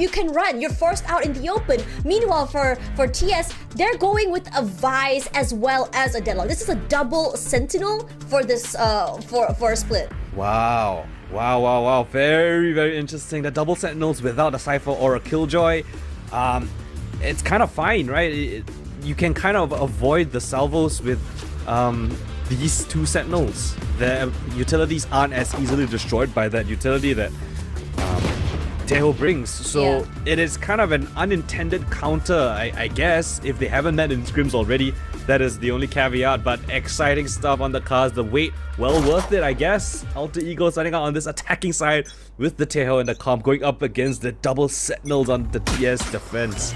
you can run. You're forced out in the open. Meanwhile, for TS, they're going with a Vise as well as a Deadlock. This is a double Sentinel for this for a split. Wow. Very, very interesting. The double Sentinels without a Cypher or a Killjoy. It's kind of fine, right? You can kind of avoid the salvos with these two Sentinels. The utilities aren't as easily destroyed by that utility that Teho brings. So it is kind of an unintended counter, I guess, if they haven't met in scrims already. That is the only caveat, but exciting stuff on the cards. The wait, well worth it, I guess. Alter Ego starting out on this attacking side with the Teho and the comp going up against the double Sentinels on the TS defense.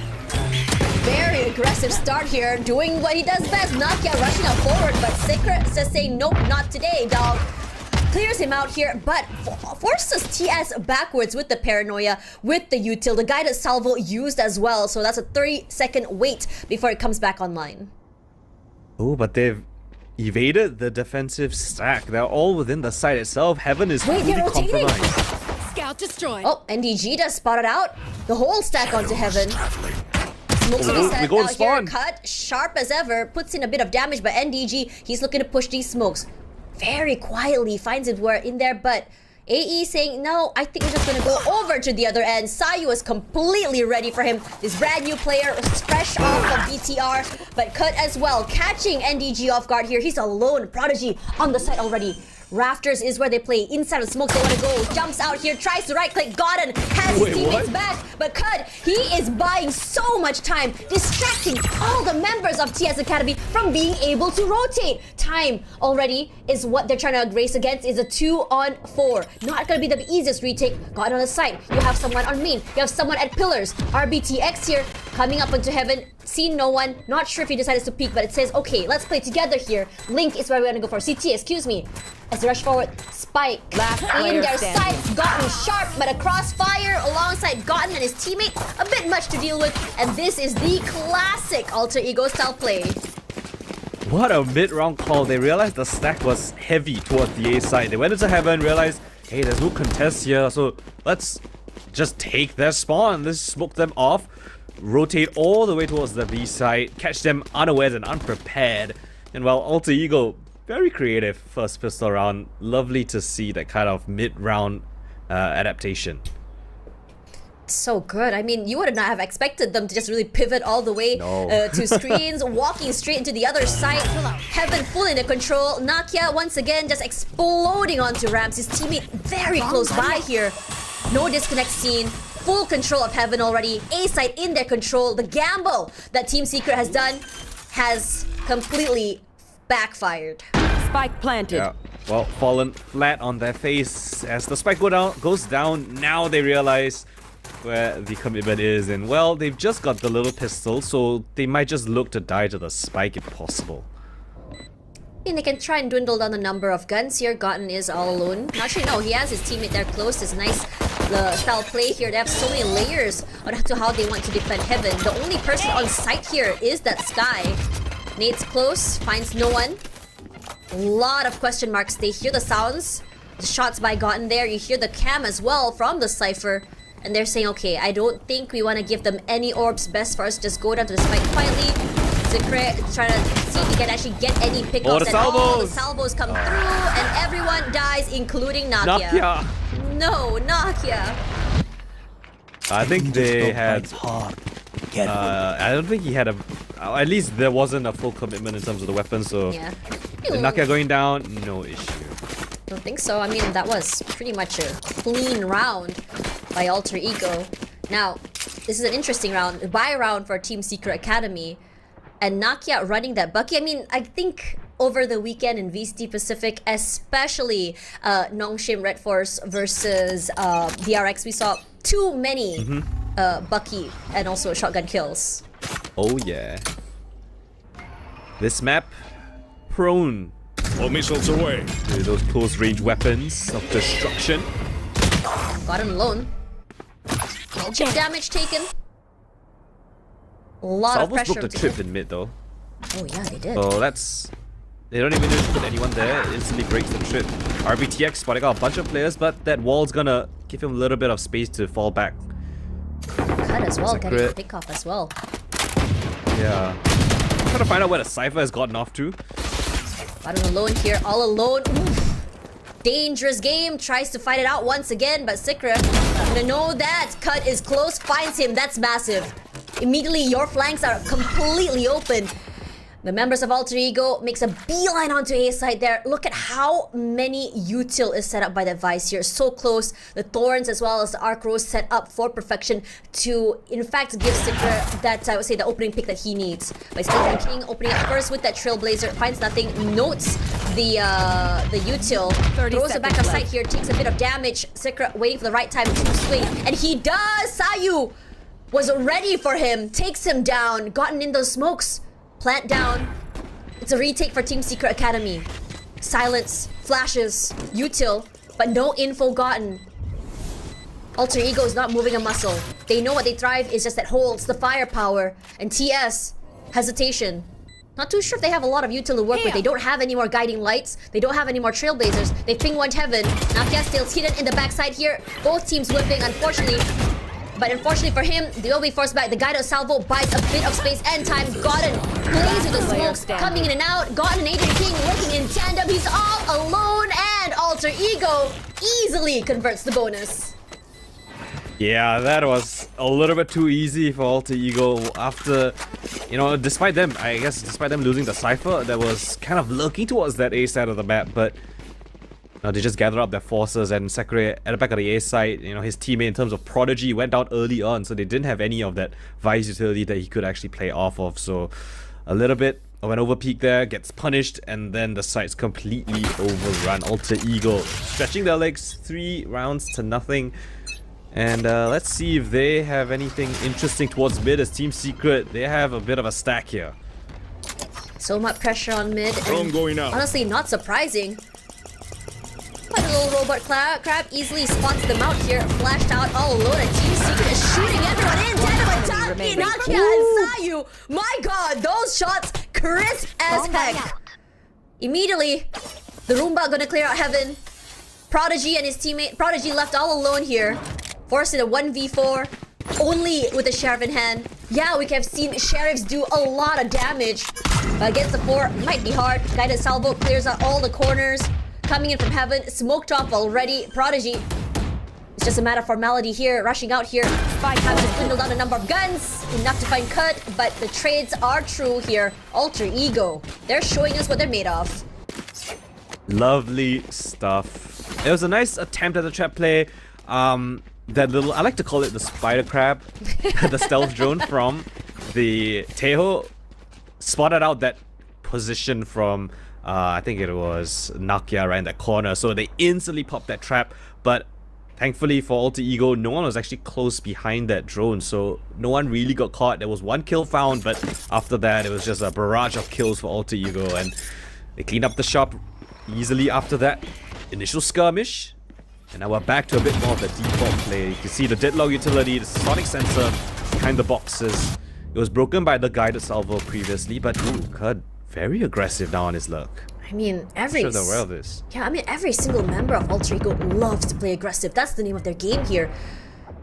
Very aggressive start here, doing what he does best. Nakia rushing up forward, but Secret says saying nope, not today, dog. Clears him out here, but forces TS backwards with the Paranoia, with the util. The guided salvo used as well, so that's a 30-second wait before it comes back online. Oh, but they've evaded the defensive stack. They're all within the site itself. Heaven is fully compromised. Scout destroyed. Oh, NDG does spot it out. The whole stack onto Heaven. Smokes on his head out here, cut, sharp as ever, puts in a bit of damage, but NDG, he's looking to push these smokes. Very quietly finds it where in there, but AE saying, no, I think we're just gonna go over to the other end. Sayu is completely ready for him. This brand new player is fresh off of BTR, but cut as well, catching NDG off guard here. He's alone, Prodigy on the site already. Rafters is where they play. Inside of smoke, they want to go. Jumps out here, tries to right-click. Godden has his teammates back. But Cud, he is buying so much time, distracting all the members of TS Academy from being able to rotate. Time already is what they're trying to race against. Is a 2-on-4. Not going to be the easiest retake. Godden on the side. You have someone on main. You have someone at pillars. RBTX here, coming up into Heaven. Seen no one. Not sure if he decided to peek, but it says, okay, let's play together here. Link is where we're going to go for. CT, excuse me. As they rush forward, Spike in their sights, gotten sharp, but a crossfire alongside Gotten and his teammate, a bit much to deal with, and this is the classic Alter Ego style play. What a mid-round call. They realized the stack was heavy towards the A side. They went into Heaven, realized, hey, there's no contest here, so let's just take their spawn. Let's smoke them off, rotate all the way towards the B side, catch them unawares and unprepared. And while Alter Ego, very creative first pistol round. Lovely to see that kind of mid-round adaptation. So good. I mean, you would not have expected them to just really pivot all the way to screens, walking straight into the other side. Heaven full into control. Nakia once again just exploding onto ramps. His teammate very close by here. No disconnect scene. Full control of Heaven already. A side in their control. The gamble that Team Secret has done has completely backfired. Spike planted. Yeah. Well, fallen flat on their face as the spike goes down. Now they realize where the commitment is, and well, they've just got the little pistol, so they might just look to die to the spike if possible. And they can try and dwindle down the number of guns here. Gotten is all alone. Actually, no, he has his teammate there close. It's nice style play here. They have so many layers on to how they want to defend Heaven. The only person on site here is that Sky. Nate's close, finds no one. A lot of question marks. They hear the sounds. The shots by Gotten there. You hear the cam as well from the Cypher. And they're saying, okay, I don't think we want to give them any orbs. Best for us to just go down to the spike quietly. Secret trying to see if he can actually get any pickups. And all the salvos come through. And everyone dies, incling Nakia. No, Nakia. I think they had... I don't think he had a... At least there wasn't a full commitment in terms of the weapons, so... Yeah. Nakia going down, no issue. Don't think so. I mean, that was pretty much a clean round by Alter Ego. Now, this is an interesting round. Buy round for Team Secret Academy. And Nakia running that Bucky. I mean, I think over the weekend in VCT Pacific, especially Nongshim Red Force versus DRX, we saw too many Bucky and also shotgun kills. Oh yeah. This map, prone all missiles away to those close range weapons of destruction. Got him alone. Chip damage taken. A lot of pressure. Salvos booked a trip in mid though. Oh yeah, they did. So that's... They don't even need to put anyone there. It instantly breaks the trip. RBTX spotting out a bunch of players, but that wall's gonna give him a little bit of space to fall back. cut as well, getting Secret. a pick off as well. Yeah. Trying to find out where the Cypher has gotten off to. Bottom alone here, all alone. Oof. Dangerous game, tries to fight it out once again, but Sikra gonna know that cut is close, finds him. That's massive. Immediately, your flanks are completely open. The members of Alter Ego makes a beeline onto A side there. Look at how many util is set up by that Vice here. So close. The Thorns as well as the Arc Rose set up for perfection to, in fact, give Sikra that, I would say, the opening pick that he needs. By Skeleton King opening up first with that Trailblazer, finds nothing, notes the util, throws it back of sight here, takes a bit of damage. Sikra waiting for the right time to swing, and he does! Sayu was ready for him, takes him down, gotten in those smokes. Plant down. It's a retake for Team Secret Academy. Silence, flashes, util, but no info gotten. Alter Ego is not moving a muscle. They know what they thrive is just that holds, the firepower. And TS, hesitation. Not too sure if they have a lot of util to work with. They don't have any more guiding lights. They don't have any more trailblazers. They ping one heaven. Nakia still hidden in the backside here. Both teams whipping, unfortunately. But unfortunately for him, they will be forced back. The Guided Salvo buys a bit of space and time. Gotten plays with the smokes, coming in and out. Gotten and Agent King working in tandem. He's all alone, and Alter Ego easily converts the bonus. Yeah, that was a little bit too easy for Alter Ego after, you know, despite them losing the Cypher that was kind of lurking towards that A side of the map, but they just gather up their forces, and Sakura at the back of the A side, you know, his teammate in terms of Prodigy went down early on, so they didn't have any of that Vice utility that he could actually play off of. So a little bit of an overpeak there, gets punished, and then the site's completely overrun. Alter Ego stretching their legs 3 rounds to nothing. And let's see if they have anything interesting towards mid as Team Secret. They have a bit of a stack here. So much pressure on mid. Drone going out. Honestly, not surprising. But the little robot crab easily spots them out here. Flashed out all alone, and Team Secret is shooting everyone in. Tandem attack, Nakia and Sayu. My god, those shots crisp as heck. Immediately, the Roomba gonna clear out heaven. Prodigy and his teammate, Prodigy left all alone here. Forced in a 1v4, only with the Sheriff in hand. Yeah, we have seen Sheriffs do a lot of damage. But against the 4, might be hard. Guided Salvo clears out all the corners. Coming in from heaven, smoked off already. Prodigy, it's just a matter of formality here, rushing out here. Having to dwindle down the number of guns, enough to find cut, but the trades are true here. Alter Ego, they're showing us what they're made of. Lovely stuff. It was a nice attempt at the trap play. That little, I like to call it the spider crab, the stealth drone from the Teho, spotted out that position from I think it was Nakia right in that corner, so they instantly popped that trap. But thankfully for Alter Ego, no one was actually close behind that drone, so no one really got caught. There was 1 kill found, but after that it was just a barrage of kills for Alter Ego, and they cleaned up the shop easily after that initial skirmish. And now we're back to a bit more of the default play. You can see the deadlock utility, the sonic sensor behind the boxes. It was broken by the Guided Salvo previously, but ooh, Cud very aggressive now on his luck. I mean, I'm sure they're aware of this. Yeah, I mean, every single member of Alter Ego loves to play aggressive. That's the name of their game here.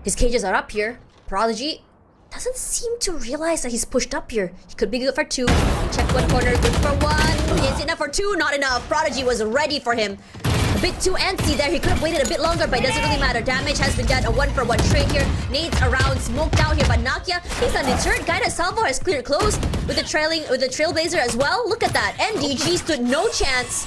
His cages are up here. Prodigy doesn't seem to realize that he's pushed up here. He could be good for 2. Check one corner, good for 1. Is it enough for 2? Not enough. Prodigy was ready for him. A bit too antsy there. He could have waited a bit longer, but it doesn't really matter. Damage has been done. A 1-for-1 trade here. Nades around, smoked out here, but Nakia, he's undeterred. Guided Salvo has cleared close with the Trailblazer as well. Look at that. NDG stood no chance.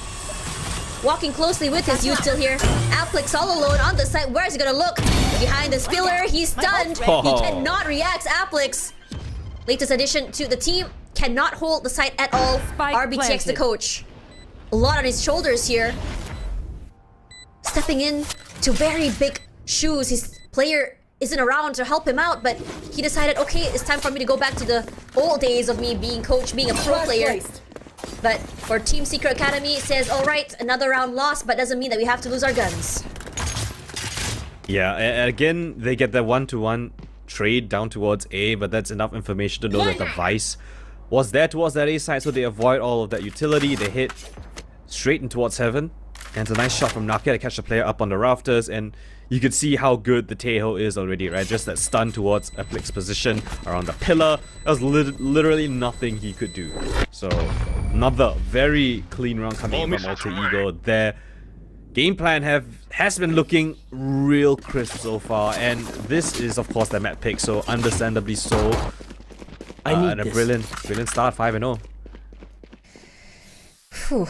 Walking closely with his util here. Applix all alone on the site. Where is he gonna look? Behind the spiller, he's stunned. He cannot react. Applix, latest addition to the team, cannot hold the site at all. RBTX the coach. A lot on his shoulders here. Stepping in to very big shoes. His player isn't around to help him out, but he decided, okay, it's time for me to go back to the old days of me being coach, being a pro player. But for Team Secret Academy, it says, alright, another round lost, but doesn't mean that we have to lose our guns. Yeah, and again, they get that 1-to-1 trade down towards A, but that's enough information to know that the Vice was there towards that A side, so they avoid all of that utility. They hit straight in towards heaven. And it's a nice shot from Nakia to catch the player up on the rafters, and you can see how good the Teho is already, right? Just that stun towards Eplic's position around the pillar. There was literally nothing he could do. So, another very clean round coming in from Alter Ego there. Game plan has been looking real crisp so far, and this is of course their map pick, so understandably so. And a brilliant start, 5-0.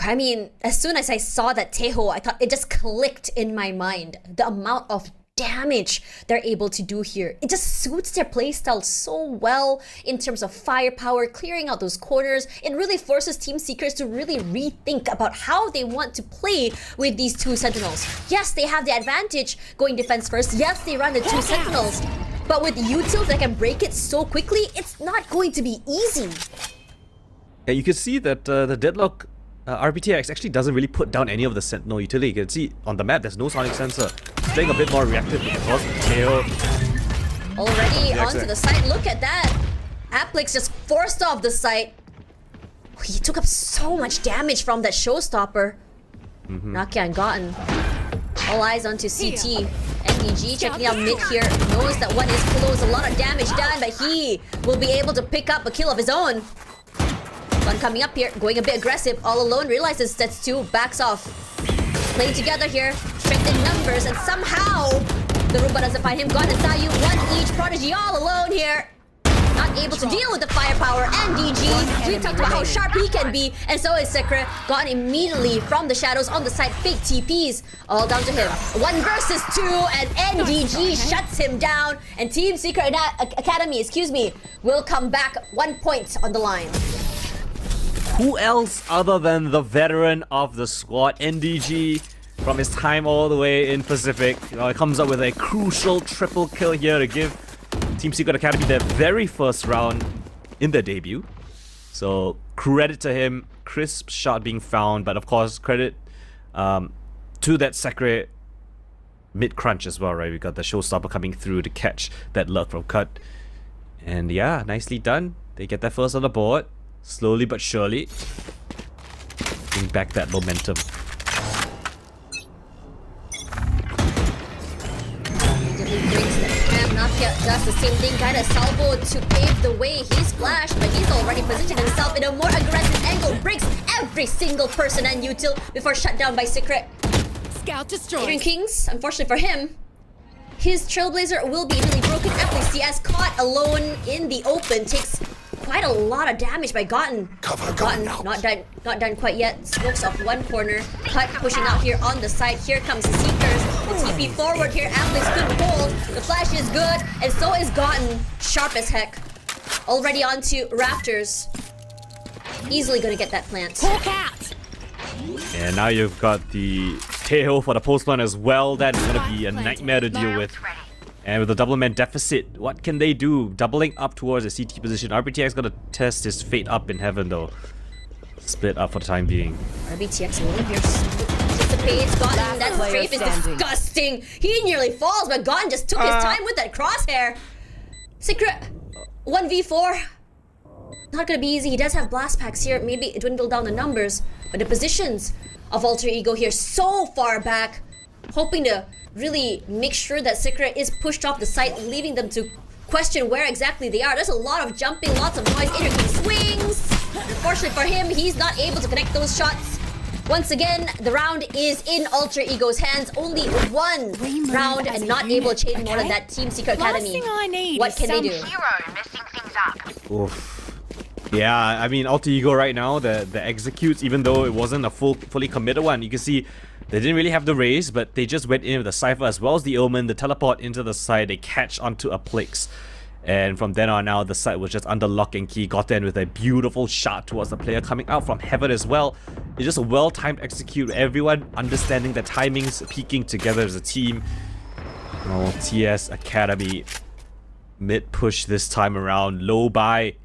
I mean, as soon as I saw that Teho, I thought it just clicked in my mind. The amount of damage they're able to do here. It just suits their playstyle so well in terms of firepower, clearing out those corners. It really forces Team Seekers to really rethink about how they want to play with these two Sentinels. Yes, they have the advantage going defense first. Yes, they run the two Sentinels. But with utils that can break it so quickly, it's not going to be easy. Yeah, you can see that the Deadlock RBTX actually doesn't really put down any of the Sentinel utility. You can see on the map there's no sonic sensor. It's playing a bit more reactive because KO. Already onto the site. Look at that. Applix just forced off the site. He took up so much damage from that showstopper. Nakia and Gotten. All eyes onto CT. NDG checking out mid here. Knows that one is close. A lot of damage done, but he will be able to pick up a kill of his own. One coming up here, going a bit aggressive, all alone, realizes that's two, backs off. Playing together here, strength in numbers, and somehow the Ruba doesn't find him. Gone and Sayu, one each, Prodigy all alone here. Not able to deal with the firepower. NDG, we talked about how sharp he can be, and so is Secret. Gone immediately from the shadows on the side, fake TPs, all down to him. 1 versus 2, and NDG shuts him down, and Team Secret Academy, will come back 1 point on the line. Who else other than the veteran of the squad, NDG, from his time all the way in Pacific? You know, it comes up with a crucial triple kill here to give Team Secret Academy their very first round in their debut. So credit to him, crisp shot being found, but of course credit to that Secret mid crunch as well, right? We got the showstopper coming through to catch that lurk from Cut. And yeah, nicely done. They get their first on the board. Slowly but surely, bring back that momentum. Immediately brings the cam. Nakia does the same thing, kind of salvo to pave the way. He's flashed, but he's already positioned himself in a more aggressive angle. Breaks every single person and util before shut down by Secret. Scout destroyed. Adrian Kings, unfortunately for him, his Trailblazer will be really broken. FCS caught alone in the open, takes quite a lot of damage by Gotten. Gotten not done quite yet. Smokes off one corner. Cut pushing out here on the side. Here comes the Seekers. The TP forward here. Applix couldn't hold. The flash is good, and so is Gotten. Sharp as heck. Already onto Rafters. Easily gonna get that plant. Hawk out. And now you've got the Teho for the post plant as well. That is gonna be a nightmare to deal with. And with the double man deficit, what can they do? Doubling up towards the CT position. RBTX gonna test his fate up in heaven though. Split up for the time being. RBTX alone here anticipates. Gotten, that strafe is disgusting. He nearly falls, but Gotten just took his time with that crosshair. Secret 1v4. Not gonna be easy. He does have blast packs here. Maybe it dwindled down the numbers, but the positions of Alter Ego here so far back, hoping to really make sure that Secret is pushed off the site, leaving them to question where exactly they are. There's a lot of jumping, lots of noise. Adrian King swings. Unfortunately for him, he's not able to connect those shots. Once again, the round is in Alter Ego's hands. Only one round and not able to change more than that. Team Secret Academy. What can they do? Oof. Yeah, I mean, Alter Ego right now, the executes, even though it wasn't a fully committed one, you can see they didn't really have the raise, but they just went in with the Cypher as well as the Omen, the teleport into the side, they catch onto a Plix. And from then on out, the site was just under lock and key, got in with a beautiful shot towards the player coming out from heaven as well. It's just a well-timed execute, everyone understanding the timings, peaking together as a team. Oh, TS Academy, mid-push this time around, low buy.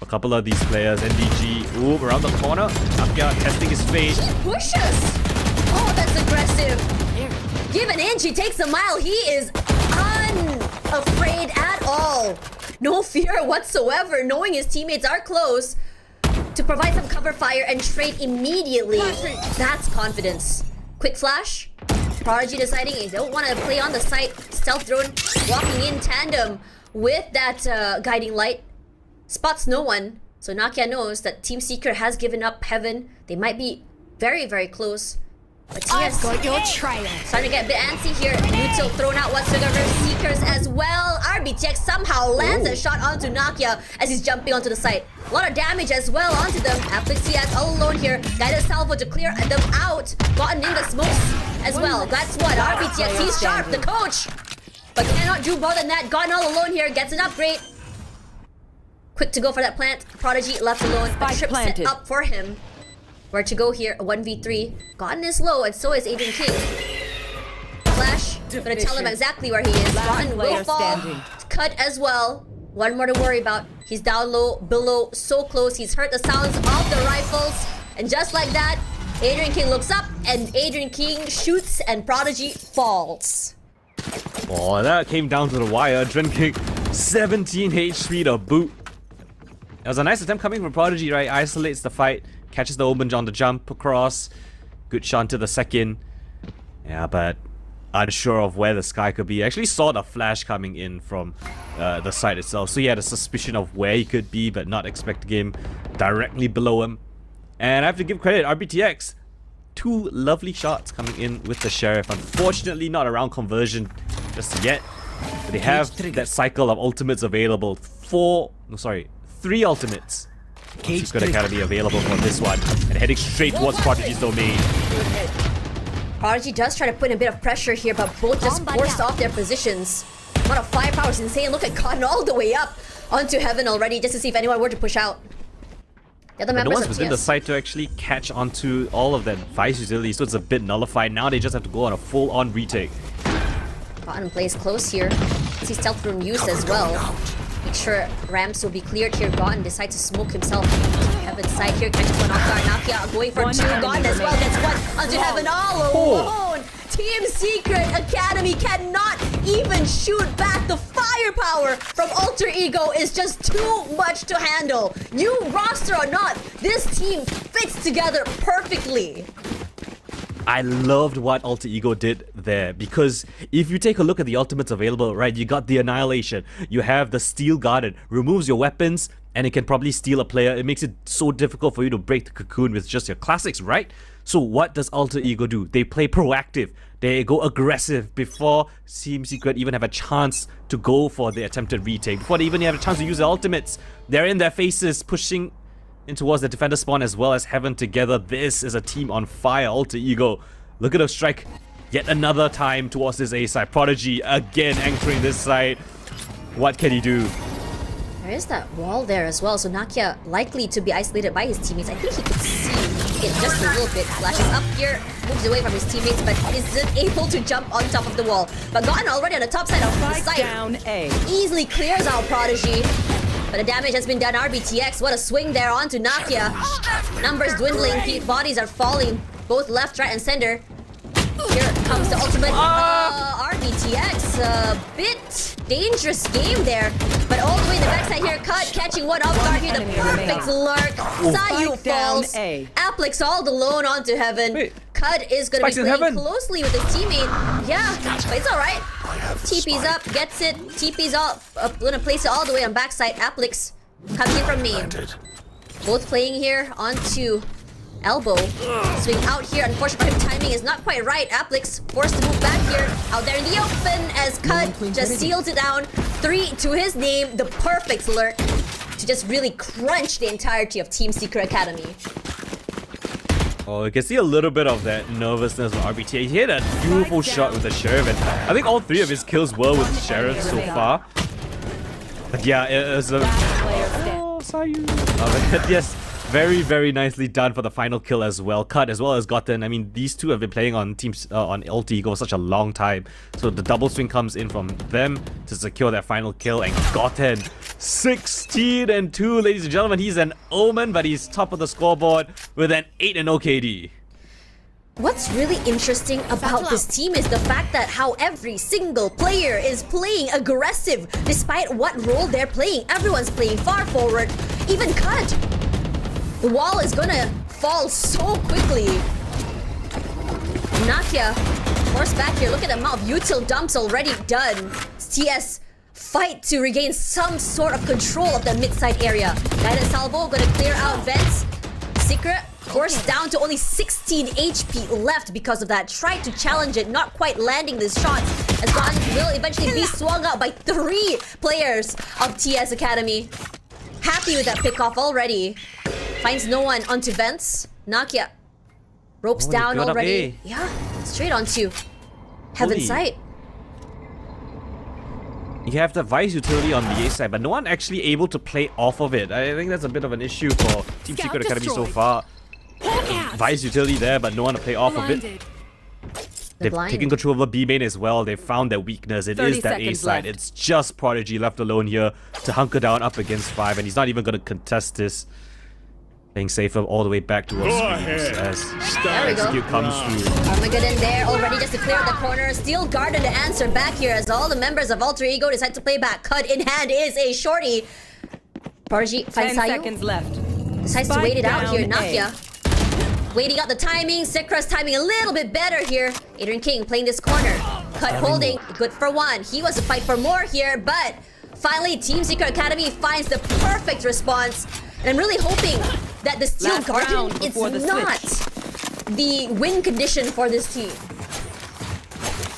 A couple of these players, NDG, ooh, around the corner. Nakia testing his fate. He pushes! Oh, that's aggressive. Give an inch, he takes a mile. He is unafraid at all. No fear whatsoever, knowing his teammates are close to provide some cover fire and trade immediately. That's confidence. Quick flash. Prodigy deciding they don't want to play on the site. Stealth drone walking in tandem with that guiding light. Spots no one. So Nakia knows that Team Secret has given up Heaven. They might be very, very close. But TS got your trail. Starting to get a bit antsy here. Neutral thrown out whatsoever. Seekers as well. RBTX somehow lands a shot onto Nakia as he's jumping onto the site. A lot of damage as well onto them. Aplix all alone here. Guided salvo to clear them out. Gotten in the smokes as well. That's what RBTX. He's sharp, the coach. But cannot do more than that. Gotten all alone here. Gets an upgrade. Quick to go for that plant. Prodigy left alone. A trip set up for him. Where to go here? A 1v3. Gotten is low, and so is Adrian King. Flash. Gonna tell him exactly where he is. Gotten will fall. Cut as well. One more to worry about. He's down low, below, so close. He's heard the sounds of the rifles. And just like that, Adrian King looks up, and Adrian King shoots, and Prodigy falls. Oh, that came down to the wire. Adrian King, 17 HP to boot. It was a nice attempt coming from Prodigy, right? Isolates the fight. Catches the Omen on the jump across. Good shot to the second. Yeah, but unsure of where the sky could be. I actually saw the flash coming in from the site itself. So he had a suspicion of where he could be, but not expecting him directly below him. And I have to give credit, RBTX. 2 lovely shots coming in with the Sheriff. Unfortunately, not around conversion just yet. But they have that cycle of ultimates available. 3 ultimates. Secret Academy available for this one, and heading straight towards Prodigy's domain. Prodigy does try to put in a bit of pressure here, but both just forced off their positions. Amount of firepower is insane. Look at Cotton all the way up onto Heaven already, just to see if anyone were to push out. The other members ones within the site to actually catch onto all of that Vice utility, so it's a bit nullified. Now they just have to go on a full-on retake. Cotton plays close here. See stealth room used as well. Make sure ramps will be cleared here. Gotten decides to smoke himself. Heaven's side here, catches one off guard. Nakia going for 2. Gotten as well, gets 1 onto Heaven all alone. Team Secret Academy cannot even shoot back. The firepower from Alter Ego is just too much to handle. New roster or not, this team fits together perfectly. I loved what Alter Ego did there, because if you take a look at the ultimates available, right, you got the Annihilation, you have the Steel Garden, removes your weapons, and it can probably steal a player. It makes it so difficult for you to break the cocoon with just your classics, right? So what does Alter Ego do? They play proactive. They go aggressive before Team Secret even have a chance to go for the attempted retake, before they even have a chance to use the ultimates. They're in their faces, pushing in towards the defender spawn as well as Heaven together. This is a team on fire. Alter Ego, look at the strike yet another time towards this A side. Prodigy again anchoring this side. What can he do? There is that wall there as well, so Nakia likely to be isolated by his teammates. I think he could see it just a little bit. Flashes up here, moves away from his teammates, but isn't able to jump on top of the wall. But Gotten already on the top side of the site. Down A. Easily clears out Prodigy. But the damage has been done. RBTX, what a swing there onto Nakia. Numbers dwindling, bodies are falling, both left, right, and center. Here comes the ultimate. RBTX, a bit dangerous game there. But all the way in the backside here, catching one off guard here. The perfect lurk. Sayu falls. Aplix all alone onto Heaven. Wait. Cud is going to be playing closely with his teammate. Yeah, but it's alright. TP's up, gets it. TP's up, gonna place it all the way on backside. Aplix comes in from main. Both playing here onto elbow. Swing out here. Unfortunately, timing is not quite right. Aplix forced to move back here. Out there in the open as Cud just seals it down. 3 to his name. The perfect lurk to just really crunch the entirety of Team Secret Academy. Oh, you can see a little bit of that nervousness from RBT. He hit a beautiful shot with the Sheriff, and I think all 3 of his kills were with the Sheriff so far. But yeah, it was a... Oh, Sayu. But yes, very, very nicely done for the final kill as well. Cut as well as Gotten. I mean, these two have been playing on teams on Alter Ego for such a long time. So the double swing comes in from them to secure their final kill. And Gotten, 16-2, ladies and gentlemen. He's an Omen, but he's top of the scoreboard with an 8-0 KD. What's really interesting about this team is the fact that how every single player is playing aggressive despite what role they're playing. Everyone's playing far forward, even Cut. The wall is gonna fall so quickly. Nakia, forced back here. Look at the amount of util dumps already done. TS fight to regain some sort of control of the mid-side area. Guided Salvo gonna clear out vents. Secret forced down to only 16 HP left because of that. Tried to challenge it, not quite landing these shots. As Gon will eventually be swung out by 3 players of TS Academy. Happy with that pickoff already. Finds no one onto vents. Nakia ropes down already. Yeah, straight onto Heaven side. You have the Vice utility on the A side, but no one actually able to play off of it. I think that's a bit of an issue for Team Secret Academy so far. Vice utility there, but no one to play off of it. They've taken control of the B main as well. They found their weakness. It is that A side. It's just Prodigy left alone here to hunker down up against 5, and he's not even going to contest this. Playing safer all the way back towards Screams as execute comes through. Armageddon there already just to clear the corner. Steel Garden to answer back here as all the members of Alter Ego decide to play back. Cut in hand is a shorty. Prodigy finds 10 seconds left. Decides to wait it out here. Nakia waiting out the timing. Sikra's timing a little bit better here. Adrian King playing this corner. Cut holding. Good for 1. He wants to fight for more here, but finally Team Secret Academy finds the perfect response. And I'm really hoping that the Steel Garden is not the win condition for this team.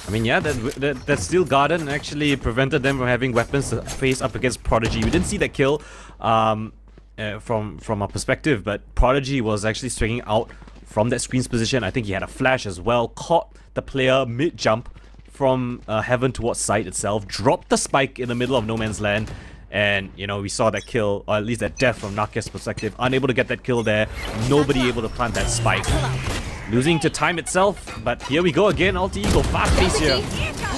I mean, yeah, that Steel Garden actually prevented them from having weapons to face up against Prodigy. We didn't see that kill from our perspective, but Prodigy was actually swinging out from that screen's position. I think he had a flash as well, caught the player mid-jump from Heaven towards site itself, dropped the spike in the middle of no man's land. And, you know, we saw that kill, or at least that death from Nakia's perspective. Unable to get that kill there. Nobody able to plant that spike. Losing to time itself, but here we go again. Alter Ego, fast pace here.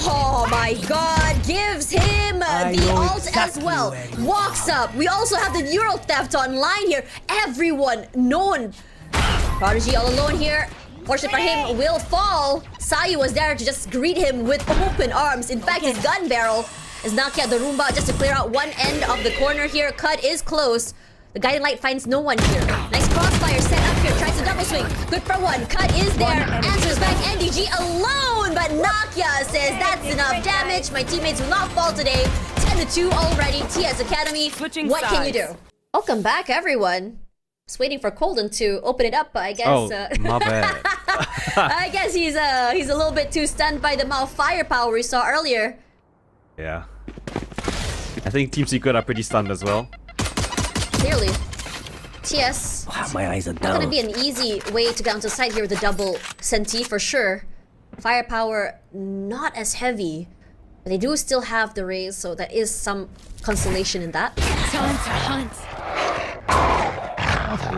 Oh my god, gives him the ult as well. Walks up. We also have the Euro Theft online here. Everyone known. Prodigy all alone here. Fortunately for him, will fall. Sayu was there to just greet him with open arms. In fact, his gun barrel is Nakia the Roomba just to clear out one end of the corner here. Cut is close. The guiding light finds no one here. Nice crossfire set up here. Tries to double swing. Good for 1. Cut is there. Answers back. NDG alone. But Nakia says that's enough damage. My teammates will not fall today. 10-2 already. TS Academy. What can you do? Welcome back, everyone. Just waiting for Colden to open it up, but I guess... Oh, my bad. I guess he's a little bit too stunned by the amount of firepower we saw earlier. Yeah. I think Team Secret are pretty stunned as well. Clearly. TS. Wow, my eyes are not down. gonna be an easy way to get onto site here with the double Senti for sure. Firepower not as heavy. But they do still have the raise, so there is some consolation in that. Time to hunt.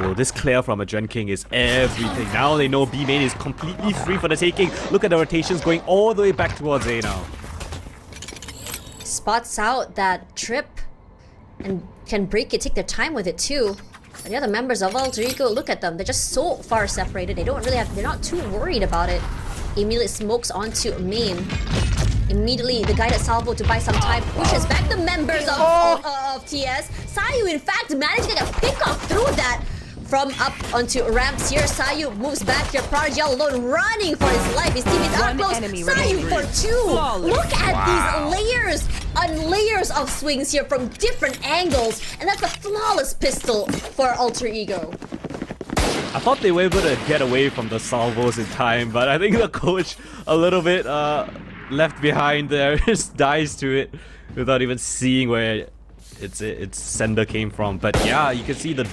Oh, this clear from a Adren King is everything. Now they know B main is completely free for the taking. Look at the rotations going all the way back towards A now. Spots out that trip and can break it, take their time with it too. And the other members of Alter Ego, look at them. They're just so far separated. They don't really have, they're not too worried about it. Immediately smokes onto main. Immediately the guided salvo to buy some time pushes back the members of TS. Sayu in fact managed to get a pick off through that. From up onto ramps here, Sayu moves back here. Prodigy all alone, running for his life. His teammates are close. Sayu for 2. Look at these layers on layers of swings here from different angles, and that's a flawless pistol for Alter Ego. I thought they were able to get away from the salvos in time, but I think the coach a little bit left behind there, just dies to it without even seeing where its sender came from. But yeah, you can see the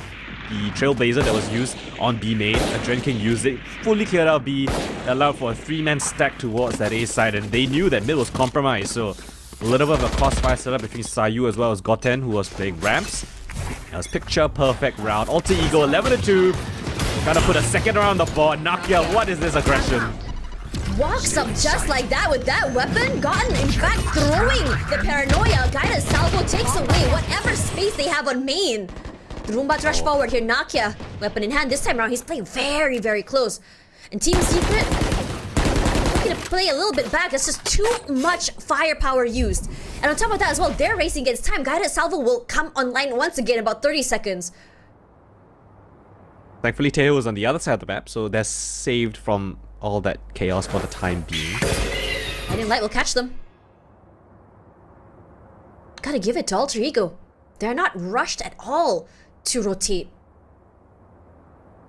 Trailblazer that was used on B main. Adren King used it, fully cleared out B, allowed for a 3-man stack towards that A side, and they knew that mid was compromised, so a little bit of a crossfire setup between Sayu as well as Goten, who was playing ramps. That was picture perfect round. Alter Ego 11-2, trying to put a second round on the board. Nakia, what is this aggression? Walks up just like that with that weapon. Gotten, in fact, throwing the paranoia. Guided salvo takes away whatever space they have on main. Roomba rush forward here. Nakia, weapon in hand. This time around, he's playing very, very close. And Team Secret looking to play a little bit back. That's just too much firepower used. And on top of that as well, they're racing against time. Guided salvo will come online once again in about 30 seconds. Thankfully, Teo was on the other side of the map, so they're saved from all that chaos for the time being. Guiding Light will catch them. Gotta give it to Alter Ego. They're not rushed at all to rotate.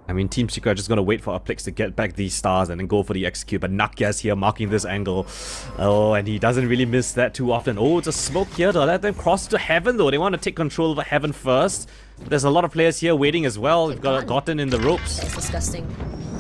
I mean, Team Secret are just gonna wait for Uplix to get back these stars and then go for the execute, but Nakia's here marking this angle. Oh, and he doesn't really miss that too often. Oh, it's a smoke here to let them cross to Heaven though. They want to take control over Heaven first. But there's a lot of players here waiting as well. We've got Gotten in the ropes. That's disgusting.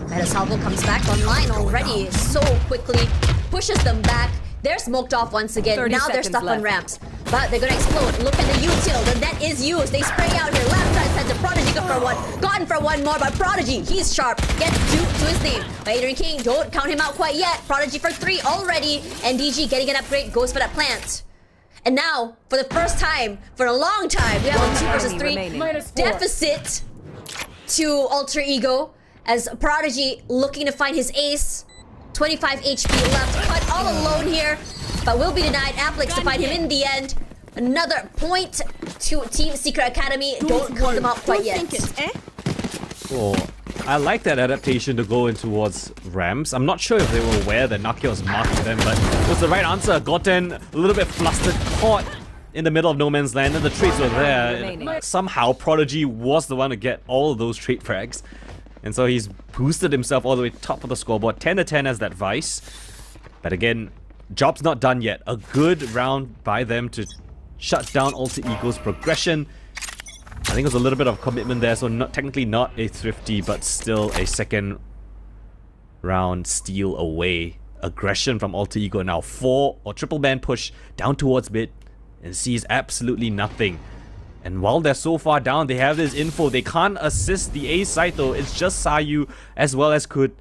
Meta Salvo comes back online already so quickly. Pushes them back. They're smoked off once again. Now they're stuck on ramps. But they're gonna explode. Look at the util. The net is used. They spray out here. Left, right, center. Prodigy go for one. Gotten for one more, but Prodigy, he's sharp. Gets two to his name. Adrian King, don't count him out quite yet. Prodigy for 3 already. And DG getting an upgrade, goes for that plant. And now, for the first time, for a long time, we have a 2 versus 3 deficit to Alter Ego. As Prodigy looking to find his ace. 25 HP left, cut all alone here, but will be denied. Aplix to find him in the end. Another point to Team Secret Academy. Don't count them out quite yet. Oh, I like that adaptation to go in towards ramps. I'm not sure if they were aware that Nakia was marking them, but it was the right answer. Goten a little bit flustered, caught in the middle of no man's land, and the trades were there. Somehow, Prodigy was the one to get all of those trade frags. And so he's boosted himself all the way top of the scoreboard. 10 to 10 as that Vice. But again, job's not done yet. A good round by them to shut down Alter Ego's progression. I think it was a little bit of commitment there, so technically not a thrifty, but still a second round steal away. Aggression from Alter Ego now. 4 or triple band push down towards mid and sees absolutely nothing. And while they're so far down, they have this info. They can't assist the A side though. It's just Sayu as well as Could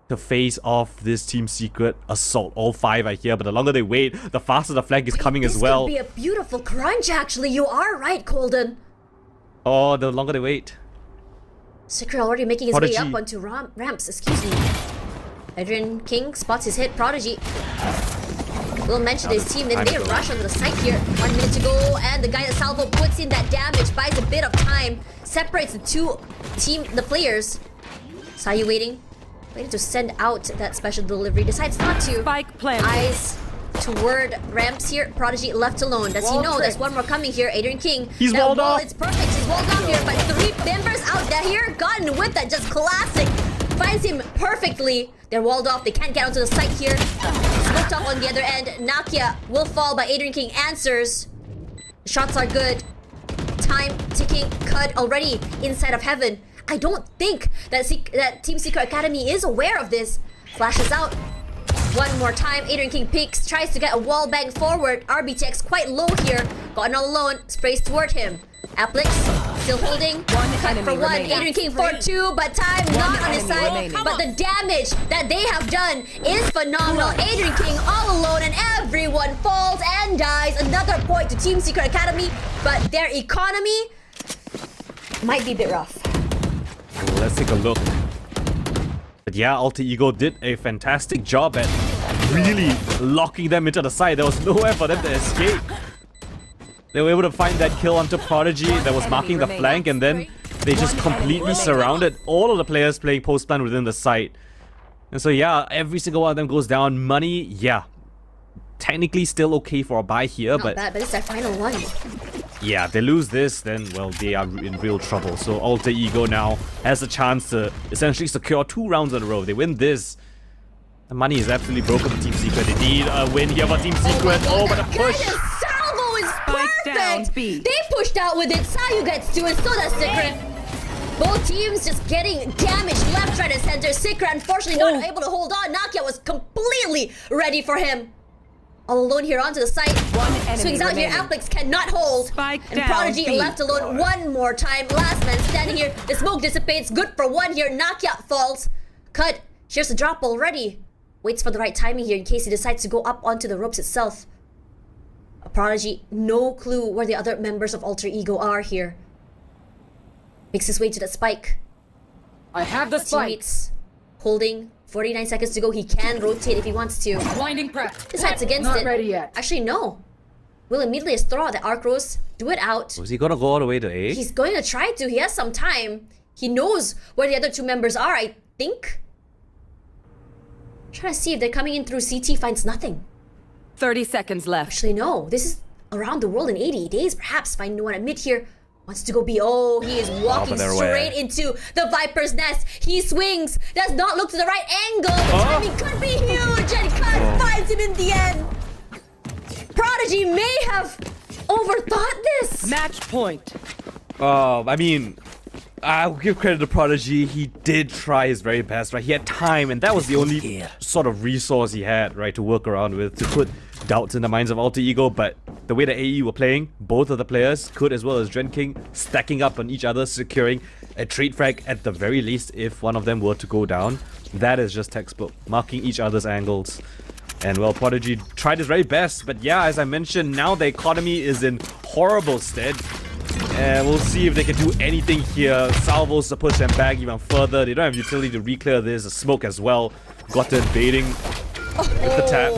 to face off this Team Secret assault. All 5 are here, but the longer they wait, the faster the flag is coming as well. This could be a beautiful crunch actually. You are right, Colden. Oh, the longer they wait. Secret already making his way up onto ramps, excuse me. Adrian King spots his hit. Prodigy will mention his team, then they rush onto the site here. 1 minute to go, and the guy that Salvo puts in that damage, buys a bit of time, separates the players. Sayu waiting to send out that special delivery, decides not to. Spike planted. Eyes toward ramps here. Prodigy left alone. Does he know there's one more coming here? Adrian King. He's walled off. It's perfect. He's walled off here, but 3 members out there here. Gotten with that, just classic. Finds him perfectly. They're walled off. They can't get onto the site here. Smoked off on the other end. Nakia will fall, but Adrian King answers. The shots are good. Time ticking. Cud already inside of Heaven. I don't think that Team Secret Academy is aware of this. Flashes out. One more time. Adrian King peeks. Tries to get a wall bang forward. RBTX quite low here. Gotten all alone. Sprays toward him. Aplix still holding. Cut for 1. Adrian King for 2, but time not on his side. But the damage that they have done is phenomenal. Adrian King all alone, and everyone falls and dies. Another point to Team Secret Academy, but their economy might be a bit rough. Let's take a look. But yeah, Alter Ego did a fantastic job at really locking them into the side. There was nowhere for them to escape. They were able to find that kill onto Prodigy that was marking the flank, and then they just completely surrounded all of the players playing post-plan within the site. And so yeah, every single one of them goes down. Money, yeah, technically still okay for a buy here, but bad, but it's their final one. Yeah, if they lose this, then well, they are in real trouble. So Alter Ego now has a chance to essentially secure 2 rounds in a row. They win this, the money is absolutely broken for Team Secret. They need a win here for Team Secret. Oh, but a push! Salvo is perfect! B. They pushed out with it. Sayu gets 2, and so does Secret. Both teams just getting damaged left, right, and center. Secret unfortunately not able to hold on. Nakia was completely ready for him. All alone here onto the site. Swings out here. Aplix cannot hold. And Prodigy left alone one more time. Last man standing here. The smoke dissipates. Good for 1 here. Nakia falls. Cut. Here's the drop already. Waits for the right timing here in case he decides to go up onto the ropes itself. A Prodigy, no clue where the other members of Alter Ego are here. Makes his way to the spike. I have the spike. Teammates holding. 49 seconds to go. He can rotate if he wants to. Blinding prep. Decides against Not it. ready yet. Actually, no. Will immediately throw out the arc rose. Do it out. Was he gonna go all the way to A? He's going to try to. He has some time. He knows where the other 2 members are, I think. Trying to see if they're coming in through CT, finds nothing. 30 seconds left. Actually, no. This is around the world in 80 days, perhaps. Find no one at mid here. Wants to go B. Oh, he is walking straight into the Viper's nest. He swings. Does not look to the right angle. The timing could be huge. And Cut finds him in the end. Prodigy may have overthought this. Match point. I mean, I'll give credit to Prodigy. He did try his very best, right? He had time, and that was the only sort of resource he had, right, to work around with, to put doubts in the minds of Alter Ego. But the way that AE were playing, both of the players, Could as well as Drenking, stacking up on each other, securing a trade frag at the very least if one of them were to go down. That is just textbook, marking each other's angles. And well, Prodigy tried his very best, but yeah, as I mentioned, now the economy is in horrible stead. And we'll see if they can do anything here. Salvos to push them back even further. They don't have utility to re-clear this. A smoke as well. Gotten baiting with the tap.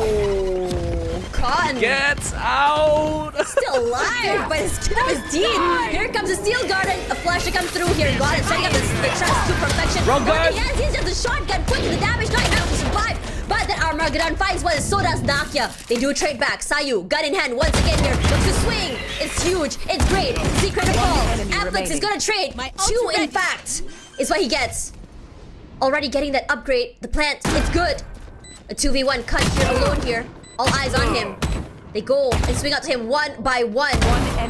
Cotton Gets out! still alive, but his kid is deep. Here comes the Steel Garden. A flash to come through here. Got it. Setting up the shots to perfection. Wrong gun! He's just a shotgun. Putting the damage. Not enough to survive. But the Armageddon finds one, so does Nakia. They do trade back. Sayu, gun in hand once again here. Looks to swing. It's huge. It's great. See critical. Apex is gonna trade. Two, in fact, is what he gets. Already getting that upgrade. The plant, it's good. A 2v1 Cut here alone here. All eyes on him. They go and swing out to him one by one.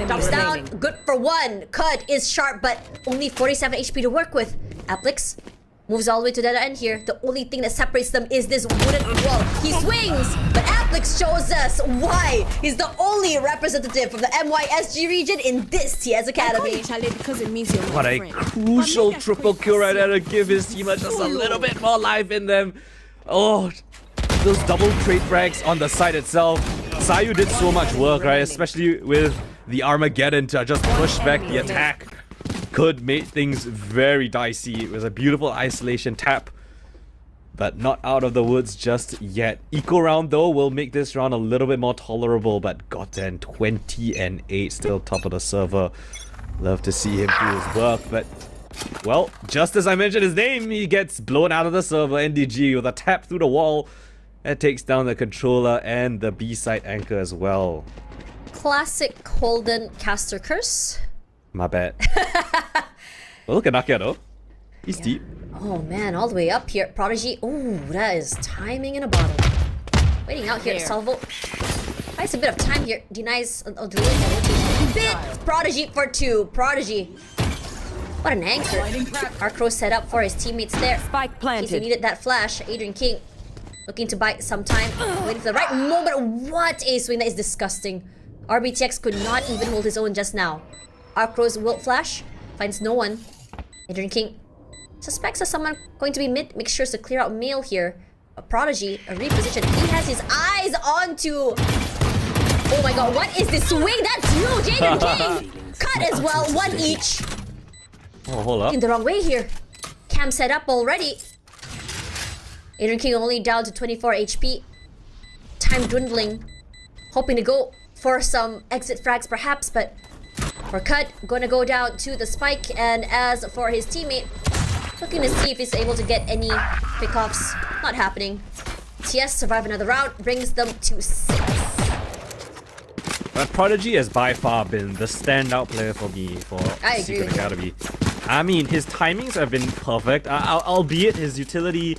Drops down. Good for one. Cut is sharp, but only 47 HP to work with. Apex moves all the way to the other end here. The only thing that separates them is this wooden wall. He swings, but Apex shows us why he's the only representative from the MYSG region in this TS Academy. Because it means you're my What a friend. crucial triple kill right there to give his team just a little bit more life in them. Oh, those double trade frags on the side itself. Sayu did so much work, right? Especially with the Armageddon to just push back the attack. Could make things very dicey. It was a beautiful isolation tap, but not out of the woods just yet. Eco round though will make this round a little bit more tolerable, but goddamn 20 and 8 still top of the server. Love to see him do his work, but well, just as I mentioned his name, he gets blown out of the server. NDG with a tap through the wall that takes down the controller and the B-side anchor as well. Classic Holden caster curse. My bad. Well, look at Nakia though. He's deep. Oh man, all the way up here. Prodigy. Ooh, that is timing in a bottle. Waiting out here, Salvo. Buys a bit of time here. Denies a delay. Bit Prodigy for 2. Prodigy. What an anchor. Arcro set up for his teammates there. Spike planted. He needed that flash. Adrian King looking to bite some time. Waiting for the right moment. What a swing. That is disgusting. RBTX could not even hold his own just now. Arcro's wilt flash. Finds no one. Adrian King suspects that someone going to be mid. Makes sure to clear out mail here. A Prodigy. A reposition. He has his eyes onto... Oh my god. What is this swing? That's huge. Adrian King. Cut as well. One each. Oh, hold up. In the wrong way here. Cam set up already. Adrian King only down to 24 HP. Time dwindling. Hoping to go for some exit frags perhaps, but for Cut, gonna go down to the spike. And as for his teammate, looking to see if he's able to get any pickoffs. Not happening. TS survive another round, brings them to 6. But Prodigy has by far been the standout player for me for I agree Secret with you. Academy. I mean, his timings have been perfect, albeit his utility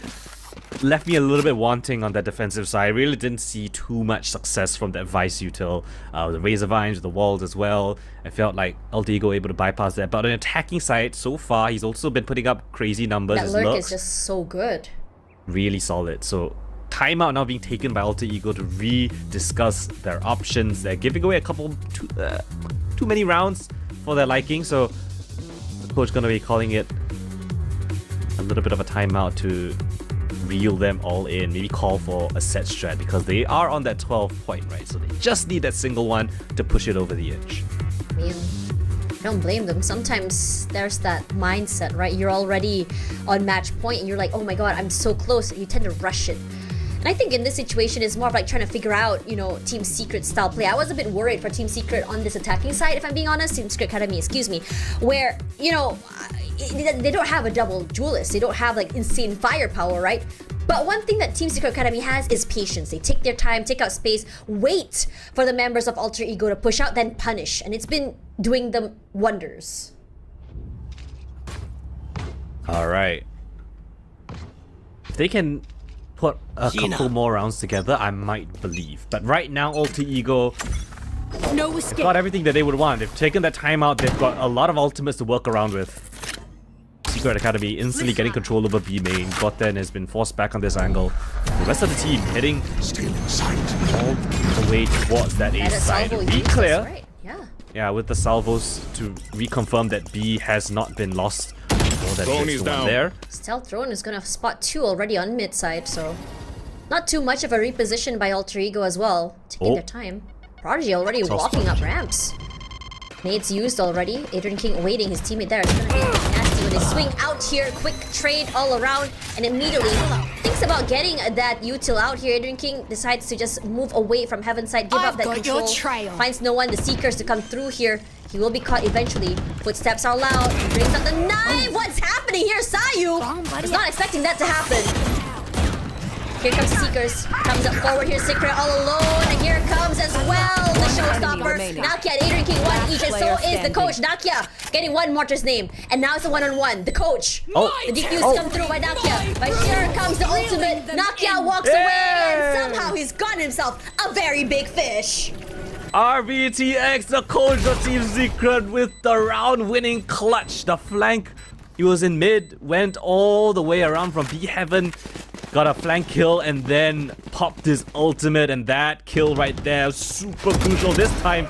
left me a little bit wanting on that defensive side. I really didn't see too much success from that Vice util. The Razor Vines, the walls as well. I felt like Alter Ego able to bypass that. But on the attacking side, so far, he's also been putting up crazy numbers. That His lurk lurks is just so good. really solid. So timeout now being taken by Alter Ego to re-discuss their options. They're giving away a couple too many rounds for their liking. So the coach gonna be calling it a little bit of a timeout to reel them all in, maybe call for a set strat because they are on that 12 point, right? So they just need that single one to push it over the edge. I mean, I don't blame them. Sometimes there's that mindset, right? You're already on match point and you're like, oh my god, I'm so close. You tend to rush it. And I think in this situation, it's more of like trying to figure out, you know, Team Secret style play. I was a bit worried for Team Secret on this attacking side, if I'm being honest. Team Secret Academy, excuse me. Where, you know, they don't have a double duelist. They don't have like insane firepower, right? But one thing that Team Secret Academy has is patience. They take their time, take out space, wait for the members of Alter Ego to push out, then punish. And it's been doing them wonders. Alright. If they can put a couple more rounds together, I might believe. But right now, Alter Ego No escape. got everything that they would want. They've taken their time out. They've got a lot of ultimates to work around with. Secret Academy instantly getting control over B main. Got there and has been forced back on this angle. The rest of the team heading all the way towards that A side. B clear. Right. Yeah. Yeah, with the salvos to reconfirm that B has not been lost. Oh, that is the one there. Stealth drone is gonna spot 2 already on mid side, so not too much of a reposition by Alter Ego as well. Taking their time. Prodigy already walking up ramps. Nades used already. Adrian King awaiting his teammate there. It's gonna be nasty when they swing out here. Quick trade all around and immediately thinks about getting that util out here. Adrian King decides to just move away from Heaven side, give up that control. Finds no one, the Seekers to come through here. He will be caught eventually. Footsteps are loud. He brings out the knife. What's happening here, Sayu? Was not expecting that to happen. Here comes the Seekers. Comes up forward here, Secret all alone. And here comes as well the showstopper. Nakia and Adrian King, one each, and so is the coach. Nakia getting one Mortar's name. And now it's a one-on-one. The coach. The defuse come through by Nakia. But here comes the ultimate. Nakia walks away and somehow he's gotten himself a very big fish. RBTX, the coach of Team Secret with the round-winning clutch. The flank, he was in mid, went all the way around from B Heaven, got a flank kill, and then popped his ultimate, and that kill right there, super crucial. This time,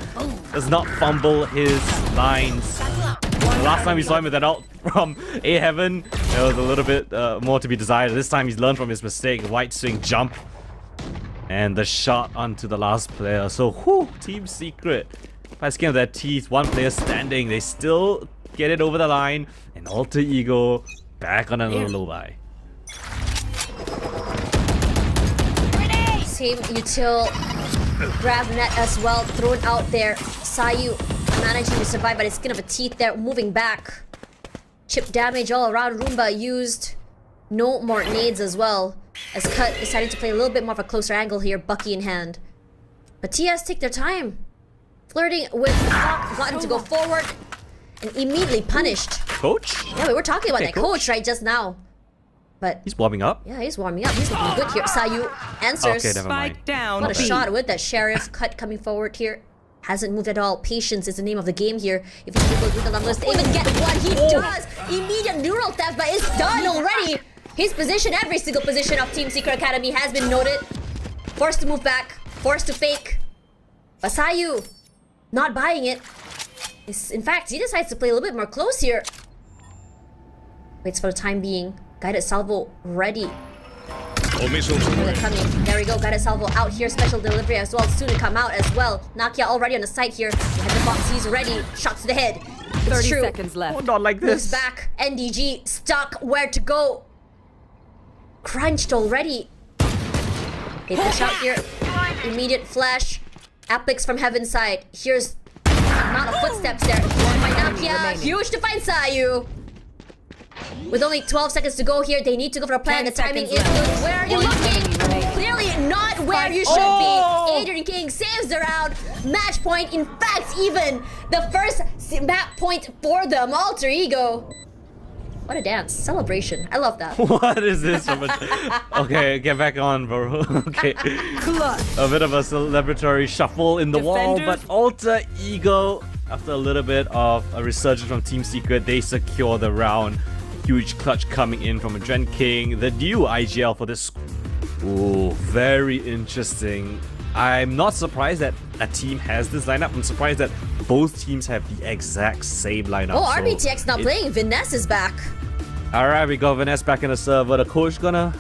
does not fumble his lines. The last time we saw him with that ult from A Heaven, there was a little bit more to be desired. This time he's learned from his mistake. White swing jump. And the shot onto the last player. So, whew, Team Secret, by the skin of their teeth, one player standing. They still get it over the line. And Alter Ego back on another low buy. Same util grab net as well, thrown out there. Sayu managing to survive by the skin of a teeth there, moving back. Chip damage all around. Roomba used. No more nades as well. As Cut decided to play a little bit more of a closer angle here, Bucky in hand. But TS take their time. Flirting with the clock, gotten to go forward, and immediately punished. Coach? Yeah, we were talking about that coach right just now. But he's warming up? Yeah, he's warming up. He's looking good here. Sayu answers. Okay, never mind. Spike down. What a shot with that Sheriff. Cut coming forward here. Hasn't moved at all. Patience is the name of the game here. If he's able to do the numbers to even get what he does. Immediate neural theft, but it's done already. His position, every single position of Team Secret Academy has been noted. Forced to move back, forced to fake. Sayu, not buying it. In fact, he decides to play a little bit more close here. Waits for the time being. Guided salvo ready. They're coming. There we go. Guided salvo out here. Special delivery as well. Soon to come out as well. Nakia already on the side here. Has the box. He's ready. Shots to the head. It's 30 true. seconds left. Oh, not like Moves this. back. NDG stuck. Where to go? Crunched already. They push out here. Immediate flash. Apex from Heaven's side. Here's the amount of footsteps there. By Nakia. Huge to find Sayu. With only 12 seconds to go here, they need to go for a plan. The timing is good. Where are you looking? Clearly not where you should be. Adrian King saves the round. Match point. In fact, even the first map point for them. Alter Ego. What a dance. Celebration. I love that. What is this? Okay, get back on, bro. Okay. A bit of a celebratory shuffle in the wall, but Alter Ego, after a little bit of a resurgence from Team Secret, they secure the round. Huge clutch coming in from Adren King, the new IGL for this. Ooh, very interesting. I'm not surprised that a team has this lineup. I'm surprised that both teams have the exact same lineup. Oh, RBTX not playing. Vanessa is back. Alright, we got Vanessa back in the server. The coach gonna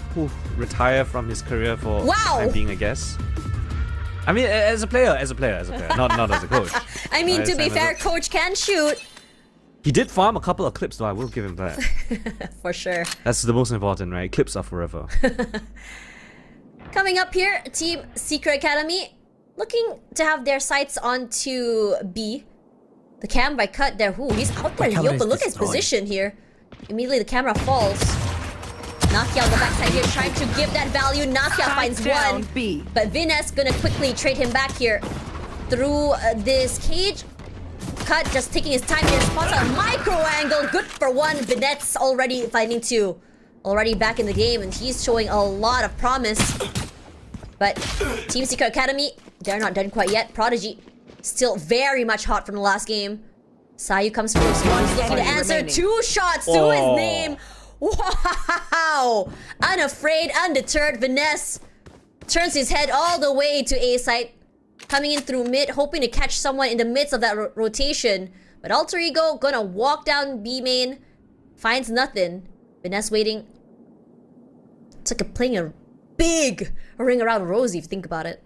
retire from his career for time being, I guess. I mean, as a player, not as a coach. I mean, to be fair, coach can shoot. He did farm a couple of clips, though. I will give him that. For sure. That's the most important, right? Clips are forever. Coming up here, Team Secret Academy looking to have their sights onto B. The cam by Cut there. Ooh, he's out there. Yo, but look at his position here. Immediately the camera falls. Nakia on the backside here trying to give that value. Nakia finds down, one. B. But Viness gonna quickly trade him back here through this cage. Cut just taking his time here. Spots a micro angle. Good for one. Vinet's already finding two. Already back in the game, and he's showing a lot of promise. But Team Secret Academy, they're not done quite yet. Prodigy still very much hot from the last game. Sayu comes through. He's looking to answer. Remaining. 2 shots to his name. Wow! Unafraid, undeterred. Viness turns his head all the way to A site. Coming in through mid, hoping to catch someone in the midst of that rotation. But Alter Ego gonna walk down B main. Finds nothing. Viness waiting. It's like playing a big ring around Rosie if you think about it.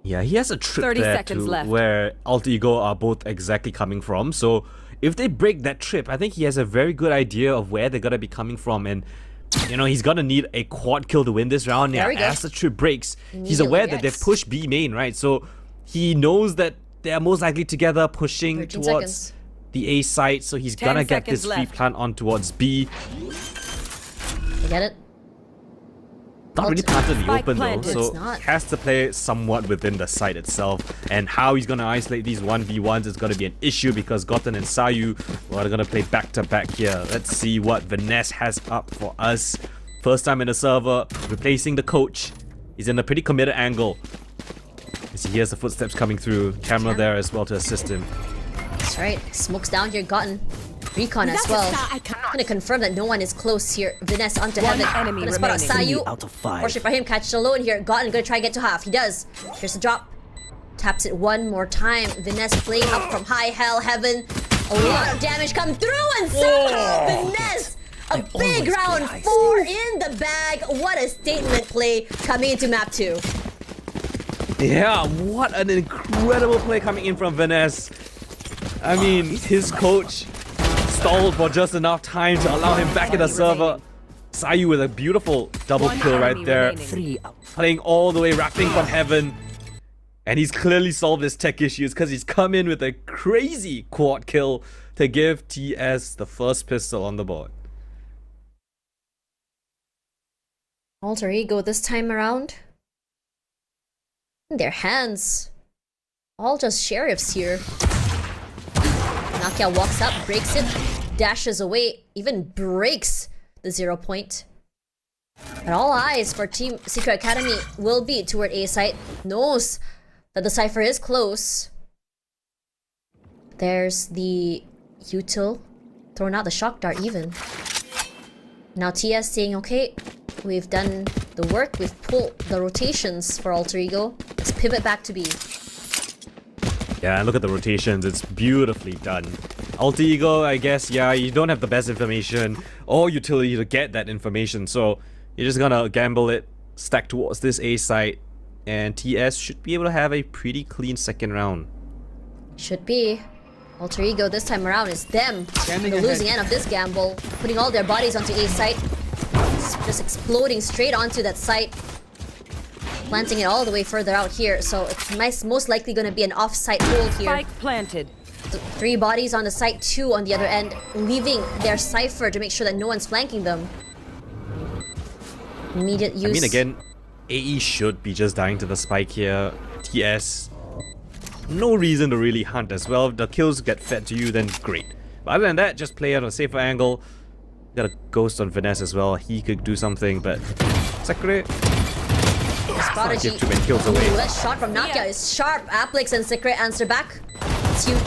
Yeah, he has a trip 30 there seconds to left. where Alter Ego are both exactly coming from. So if they break that trip, I think he has a very good idea of where they're gonna be coming from, and you know he's gonna need a quad kill to win this round. There we go. As the trip breaks, he's Immediately, aware that yes. they've pushed B main, right? So he knows that they're most likely together pushing 13 towards seconds. the A site. So he's 10 gonna get this seconds free left. plant on towards B. You get it? Not really planted in the Spike open planted. though, It's so not. has to play somewhat within the site itself. And how he's gonna isolate these 1v1s is gonna be an issue because Goten and Sayu are gonna play back to back here. Let's see what Viness has up for us. First time in the server, replacing the coach. He's in a pretty committed angle. As he hears the footsteps coming through, camera there as well to assist him. That's right. Smokes down here, Gotten. Recon as well. Gonna confirm that no one is close here. Viness onto One heaven. enemy Gonna spot out remaining. Sayu. Out of 5. Fortunate for him, catches alone here. Gotten gonna try to get to half. He does. Here's the drop. Taps it one more time. Viness playing up from high hell heaven. A lot of damage come through, and somehow Viness, a big round 4 in the bag. What a statement play coming into map 2. Yeah, what an incredible play coming in from Viness. I mean, his coach stalled for just enough time to allow him back in the server. Sayu with a beautiful double One kill right enemy there. remaining. 3 out. Playing all the way, rapping from heaven. And he's clearly solved his tech issues because he's come in with a crazy quad kill to give TS the first pistol on the board. Alter Ego this time around. Their hands. All just sheriffs here. Nakia walks up, breaks it, dashes away, even breaks the 0 point. But all eyes for Team Secret Academy will be toward A site. Knows that the cipher is close. There's the util. Throwing out the shock dart even. Now TS saying, okay, we've done the work, we've pulled the rotations for Alter Ego. Let's pivot back to B. Yeah, and look at the rotations, it's beautifully done. Alter Ego, I guess, yeah, you don't have the best information or utility to get that information, so you're just gonna gamble it, stack towards this A site, and TS should be able to have a pretty clean second round. Should be. Alter Ego this time around is them. Jamming The ahead. losing end of this gamble. Putting all their bodies onto A site. Just exploding straight onto that site. Planting it all the way further out here. So it's most likely going to be an off-site hold here. Spike planted. 3 bodies on the site, 2 on the other end. Leaving their cipher to make sure that no one's flanking them. Immediate use. I mean, again, AE should be just dying to the spike here. TS, no reason to really hunt as well. If the kills get fed to you, then great. But other than that, just play at a safer angle. Got a ghost on Viness as well. He could do something, but Secret Prodigy. give too many kills away. Ooh, that shot from Nakia is sharp. Applix and Secret answer back. It's huge.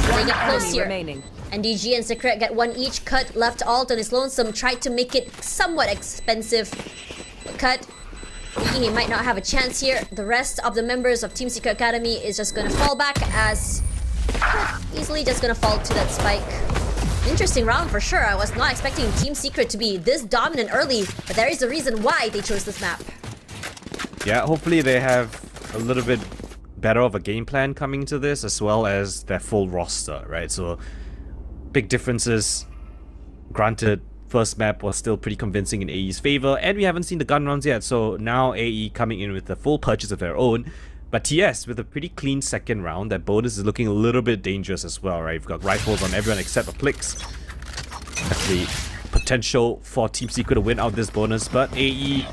They get close Enemy here. remaining. And DG and Secret get 1 each. Cut left alt on his lonesome. Tried to make it somewhat expensive. Cut, thinking he might not have a chance here. The rest of the members of Team Secret Academy is just gonna fall back as easily just gonna fall to that spike. Interesting round for sure. I was not expecting Team Secret to be this dominant early, but there is a reason why they chose this map. Yeah, hopefully they have a little bit better of a game plan coming into this, as well as their full roster, right? So, big differences. Granted, first map was still pretty convincing in AE's favor, and we haven't seen the gun rounds yet, so now AE coming in with the full purchase of their own. But TS with a pretty clean second round. That bonus is looking a little bit dangerous as well, right? You've got rifles on everyone except Applix. Actually, potential for Team Secret to win out this bonus, but AE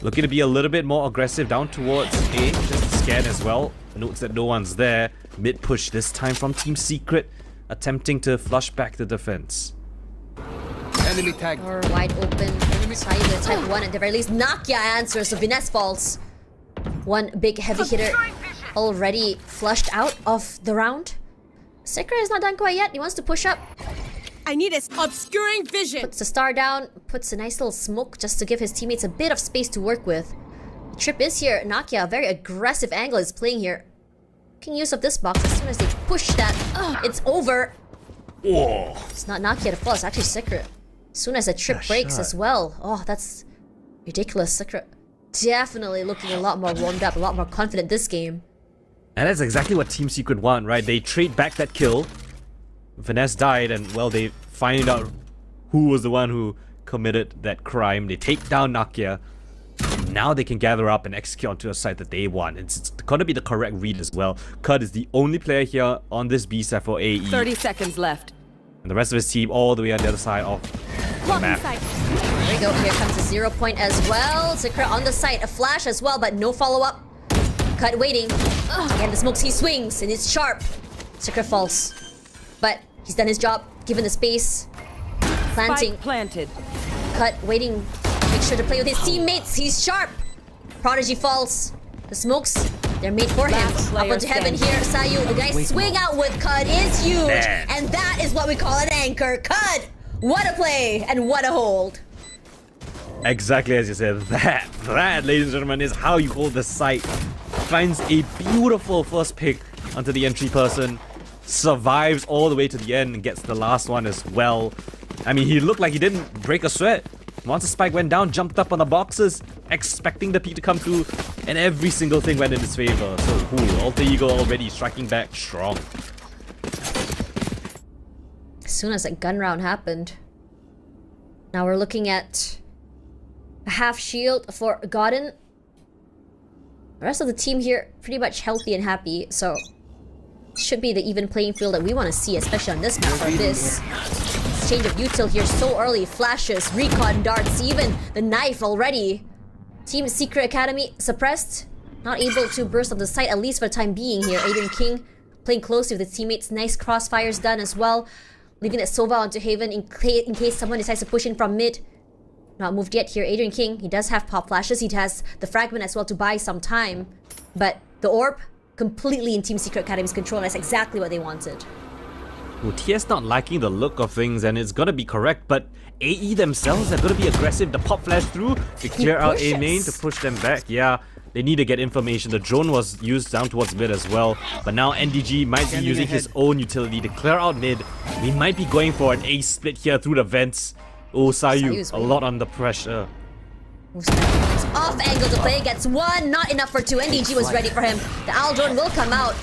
looking to be a little bit more aggressive down towards A, just to scan as well. Notes that no one's there. Mid push this time from Team Secret, attempting to flush back the defense. Enemy tag. Or wide open. Side the type 1 at the very least. Nakia answers, so Vinesse falls. One big heavy hitter already flushed out of the round. Secret is not done quite yet. He wants to push up. I need a obscuring vision. Puts the star down, puts a nice little smoke just to give his teammates a bit of space to work with. The trip is here. Nakia, a very aggressive angle is playing here. Making use of this box. As soon as they push that, it's over. Whoa. It's not Nakia to fall, it's actually Secret. As soon as the trip breaks as well. Oh, that's ridiculous. Secret definitely looking a lot more warmed up, a lot more confident this game. And that's exactly what Team Secret want, right? They trade back that kill. Vinesse died, and well, they find out who was the one who committed that crime. They take down Nakia. And now they can gather up and execute onto a site that they want. It's got to be the correct read as well. Kud is the only player here on this B set for AE. 30 seconds left. And the rest of his team all the way on the other side of the map. There we go. Here comes a 0 point as well. Secret on the site. A flash as well, but no follow-up. Kud waiting. Again, the smokes he swings, and it's sharp. Secret falls. But he's done his job, given the space. Planting. Spike planted. Kud waiting. Make sure to play with his teammates. He's sharp. Prodigy falls. The smokes, they're made for him. Last Up player onto heaven standing. here. Sayu, the guys swing out with Kud is huge. Man. And that is what we call an anchor. Kud, what a play and what a hold. Exactly as you said. That, ladies and gentlemen, is how you hold the site. Finds a beautiful first pick onto the entry person. Survives all the way to the end and gets the last one as well. I mean, he looked like he didn't break a sweat. Once the spike went down, jumped up on the boxes, expecting the peak to come through, and every single thing went in his favor. So cool. Alter Ego already striking back strong. As soon as that gun round happened, now we're looking at a half shield for Godin. The rest of the team here pretty much healthy and happy, so should be the even playing field that we want to see, especially on this map or this. Change of util here so early. Flashes, recon darts, even the knife already. Team Secret Academy suppressed. Not able to burst on the site, at least for the time being here. Adrian King playing closely with his teammates. Nice crossfires done as well. Leaving that Sova onto Haven in case someone decides to push in from mid. Not moved yet here. Adrian King, he does have pop flashes. He has the fragment as well to buy some time. But the orb, completely in Team Secret Academy's control. And that's exactly what they wanted. Well, TS not liking the look of things, and it's gonna be correct, but AE themselves are gonna be aggressive. The pop flash through to clear out A main to push them back. Yeah, they need to get information. The drone was used down towards mid as well, but now NDG might be using his own utility to clear out mid. We might be going for an A split here through the vents. Oh, Sayu, a lot under pressure. Off angle to play, gets one, not enough for two. NDG was ready for him. The Owl drone will come out.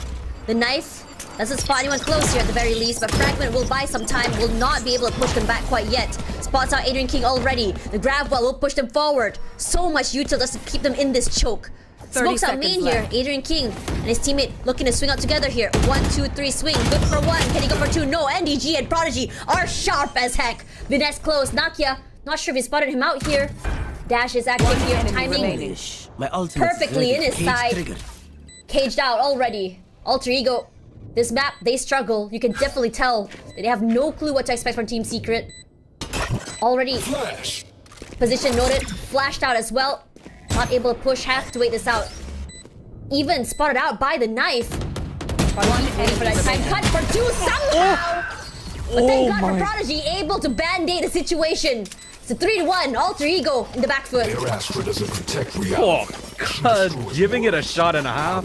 The knife doesn't spot anyone close here at the very least, but Fragment will buy some time, will not be able to push them back quite yet. Spots out Adrian King already. The grab wall will push them forward. So much util just to keep them in this choke. Smokes out main here. Adrian King and his teammate looking to swing out together here. 1, 2, 3 swing. Good for one. Can he go for two? No. NDG and Prodigy are sharp as heck. Vinesse close. Nakia, not sure if he spotted him out here. Dash is active here. Timing perfectly in his side. Caged out already. Alter Ego. This map, they struggle. You can definitely tell. They have no clue what to expect from Team Secret. Already position noted. Flashed out as well. Not able to push. Have to wait this out. Even spotted out by the knife. Waiting for that time. Cut for two somehow. But thank God for Prodigy. Able to band-aid the situation. It's a 3-1. Alter Ego in the back foot. Oh, God, giving it a shot and a half.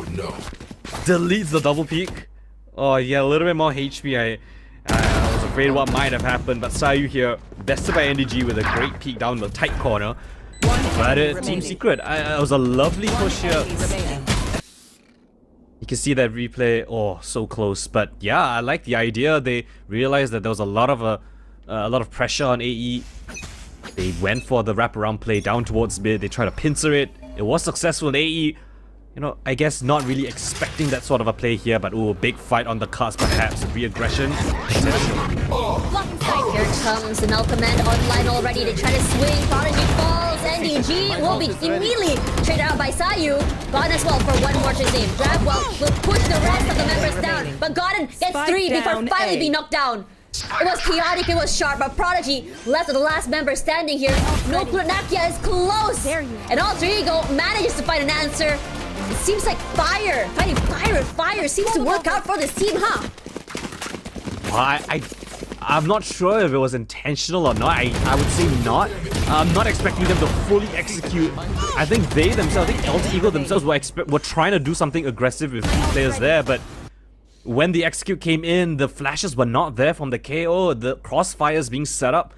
Deletes the double peek. Oh yeah, a little bit more HP. I was afraid what might have happened, but Sayu here, bested by NDG with a great peek down the tight corner. But Team Secret, it was a lovely push here. You can see that replay, oh, so close. But yeah, I like the idea. They realized that there was a lot of pressure on AE. They went for the wraparound play down towards mid. They tried to pincer it. It was successful in AE. You know, I guess not really expecting that sort of a play here, but ooh, big fight on the cards perhaps. Re-aggression. Here comes the null command online already. They try to swing. Prodigy falls. NDG will be immediately traded out by Sayu. Gone as well for one more to his name. Drabwell will push the rest of the members down. But Godden gets Spike 3 before down finally A. being knocked down. It was chaotic, it was sharp, but Prodigy left with the last member standing here. No clue, Nakia is close! And Alter Ego manages to find an answer. It seems like fighting fire with fire seems to work out for this team, huh? I'm not sure if it was intentional or not. I would say not. I'm not expecting them to fully execute. I think they themselves, I think Alter Ego themselves were trying to do something aggressive with 3 players there, but when the execute came in, the flashes were not there from the KO. The crossfires being set up,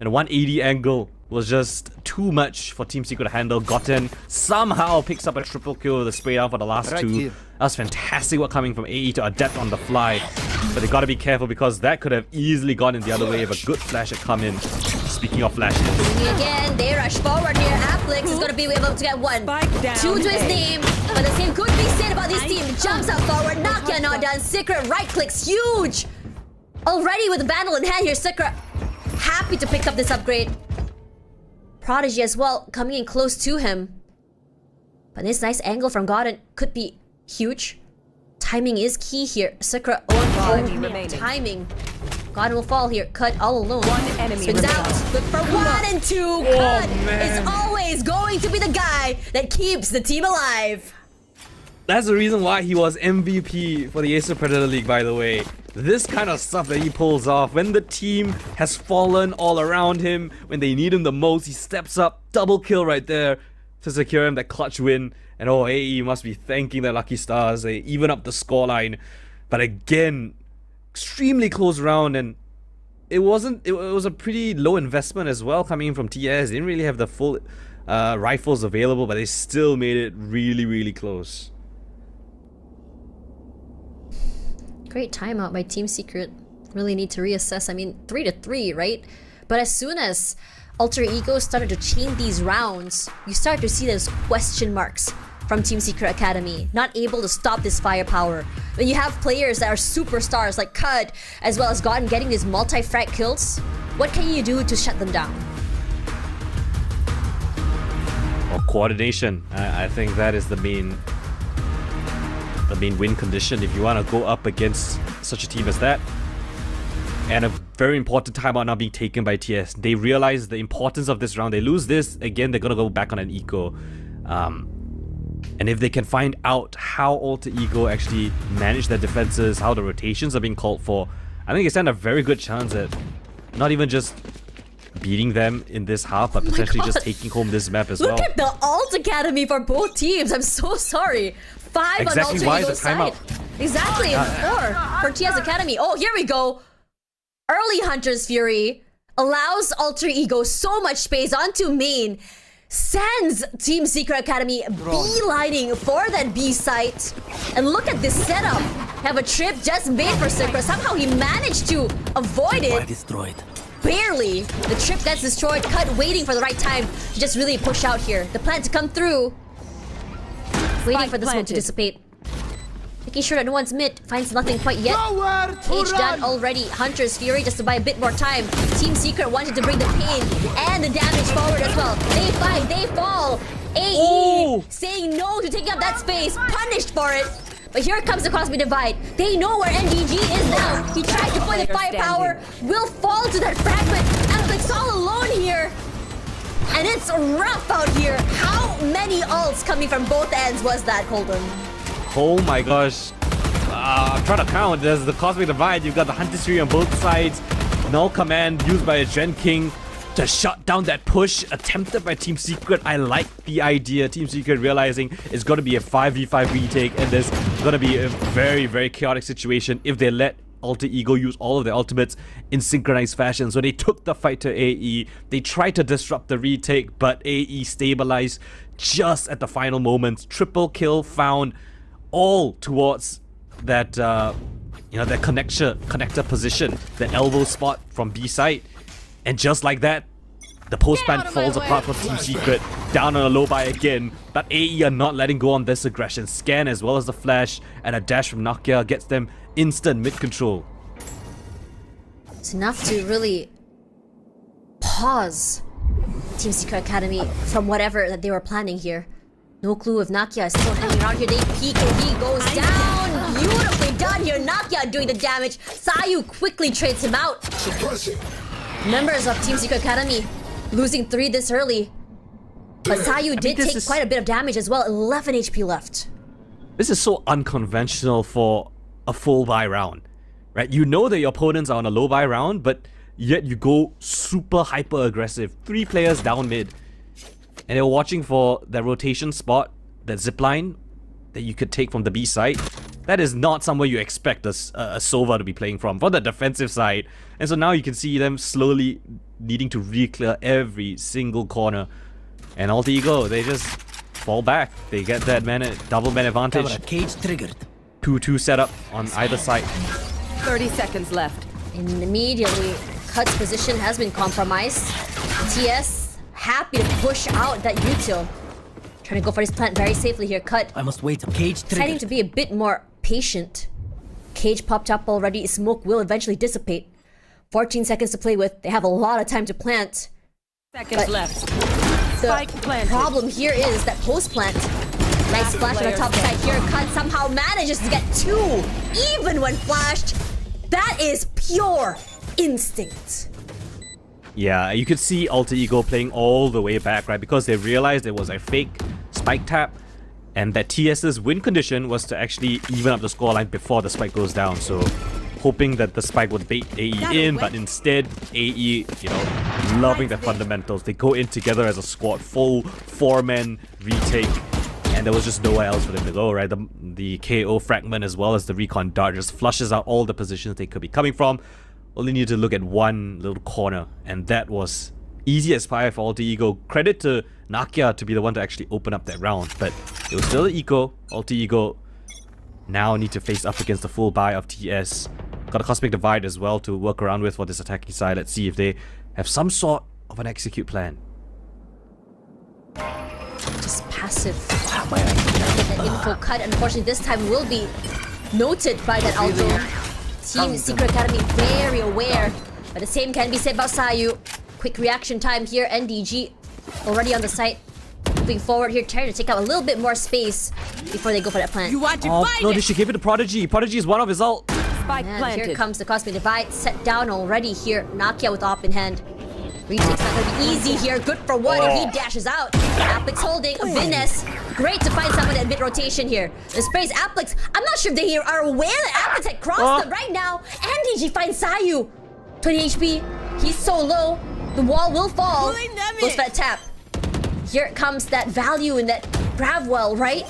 and 180 angle was just too much for Team Secret to handle. Gotten somehow picks up a triple kill with a spray down for the last 2. That was fantastic work coming from AE to adapt on the fly. But they gotta be careful because that could have easily gone in the other way if a good flash had come in. Speaking of flashes. Again, they rush forward here. Applix is gonna be able to get 1. 2 to his name. But the same could be said about this team. Jumps up forward. Nakia not done. Secret right clicks. Huge! Already with the Vandal in hand here. Secret happy to pick up this upgrade. Prodigy as well coming in close to him. But this nice angle from Godden could be huge. Timing is key here. Sakura on timing. Godden will fall here. Cut all alone. 1 enemy Swings out. Good for 1 and 2. Cut is always going to be the guy that keeps the team alive. That's the reason why he was MVP for the Acer Predator League, by the way. This kind of stuff that he pulls off, when the team has fallen all around him, when they need him the most, he steps up, double kill right there to secure him that clutch win. And oh, AE must be thanking their lucky stars. They even up the scoreline. But again, extremely close round, and it was a pretty low investment as well coming in from TS. They didn't really have the full rifles available, but they still made it really, really close. Great timeout by Team Secret. Really need to reassess. I mean, 3-3, right? But as soon as Alter Ego started to chain these rounds, you start to see those question marks from Team Secret Academy. Not able to stop this firepower. When you have players that are superstars like Cud, as well as Godden getting these multi-frag kills, what can you do to shut them down? Well, coordination. I think that is the main win condition if you want to go up against such a team as that. And a very important timeout now being taken by TS. They realize the importance of this round. They lose this, again, they're going to go back on an eco. And if they can find out how Alter Ego actually manage their defenses, how the rotations are being called for, I think they stand a very good chance at not even just beating them in this half, but potentially just taking home this map as well. Look at the Alt Academy for both teams. I'm so sorry. 5 exactly on why Alter the Ego's side. timeout. Exactly, and 4 for TS Academy. Oh, here we go. Early Hunter's Fury allows Alter Ego so much space onto main. Sends Team Secret Academy beelining for that B site. And look at this setup. Have a trip just made for Secret. Somehow he managed to avoid it. Destroyed. Barely. The trip gets destroyed. Cut waiting for the right time to just really push out here. The plan to come through. Waiting for the smoke to dissipate. Making sure that no one's mid. Finds nothing quite yet. H done already. Hunter's Fury just to buy a bit more time. Team Secret wanted to bring the pain and the damage forward as well. They fight. They fall. AE saying no to taking up that space. Punished for it. But here comes the Cosmic Divide. They know where NDG is now. He tried to play the firepower. Will fall to that fragment. Alex all alone here. And it's rough out here. How many ults coming from both ends was that, Colton? Oh my gosh. I'm trying to count. There's the Cosmic Divide. You've got the Hunter's Fury on both sides. Null command used by a Gen King to shut down that push attempted by Team Secret. I like the idea. Team Secret realizing it's going to be a 5v5 retake, and there's going to be a very, very chaotic situation if they let Alter Ego use all of their ultimates in synchronized fashion. So they took the fight to AE. They tried to disrupt the retake, but AE stabilized just at the final moments. Triple kill found, all towards that that connector position, the elbow spot from B side. And just like that, the post-plant falls apart for Team Secret, down on a low buy again. But AE are not letting go on this aggression. Scan as well as the flash, and a dash from Nakia gets them instant mid control. It's enough to really pause Team Secret Academy from whatever that they were planning here. No clue if Nakia is still hanging around here. They peek and he goes down. Beautifully done here. Nakia doing the damage. Sayu quickly trades him out. Members of Team Secret Academy losing 3 this early. But Sayu did take quite a bit of damage as well. 11 HP left. This is so unconventional for a full buy round, right? You know that your opponents are on a low buy round, but yet you go super hyper aggressive. 3 players down mid. And they're watching for that rotation spot, that zipline that you could take from the B side. That is not somewhere you expect a Sova to be playing from the defensive side. And so now you can see them slowly needing to re-clear every single corner. And Alter Ego, they just fall back. They get that double man advantage. Cage triggered. 2-2 setup on either side. 30 seconds left. And immediately, Cut's position has been compromised. TS happy to push out that util. Trying to go for his plant very safely here. Cut. I must wait. Cage triggered. Deciding to be a bit more patient. Cage popped up already. Smoke will eventually dissipate. 14 seconds to play with. They have a lot of time to plant. Seconds left. The problem here is that post plant. Nice flash on the top side here. Cut somehow manages to get 2 even when flashed. That is pure instinct. Yeah, you could see Alter Ego playing all the way back, right? Because they realized there was a fake spike tap, and that TS's win condition was to actually even up the scoreline before the spike goes down. So, hoping that the spike would bait AE in, but instead, AE, loving the fundamentals. They go in together as a squad, full 4-man retake, and there was just nowhere else for them to go, right? The KO fragment as well as the recon dart just flushes out all the positions they could be coming from. Only need to look at one little corner, and that was easy as pie for Alter Ego. Credit to Nakia to be the one to actually open up that round, but it was still an eco. Alter Ego now need to face up against the full buy of TS. Got a Cosmic Divide as well to work around with for this attacking side. Let's see if they have some sort of an execute plan. Just passive. Get the info cut. Unfortunately, this time will be noted by that Alto. Team Secret Academy very aware, but the same can be said about Sayu. Quick reaction time here. NDG already on the site. Moving forward here, trying to take out a little bit more space before they go for that plant. You want to fight no, it? they should give it to Prodigy. Prodigy is one of his ult. Spike And planted. here comes the Cosmic Divide set down already here. Nakia with op in hand. Retake's not gonna be easy here. Good for one. He dashes out. Applix holding. Vines. Great to find someone at mid rotation here. The sprays Applix. I'm not sure if they are aware that Applix had crossed them right now. NDG finds Sayu. 20 HP. He's so low. The wall will fall. Goes for that tap. Here comes that value in that Gravwell, right?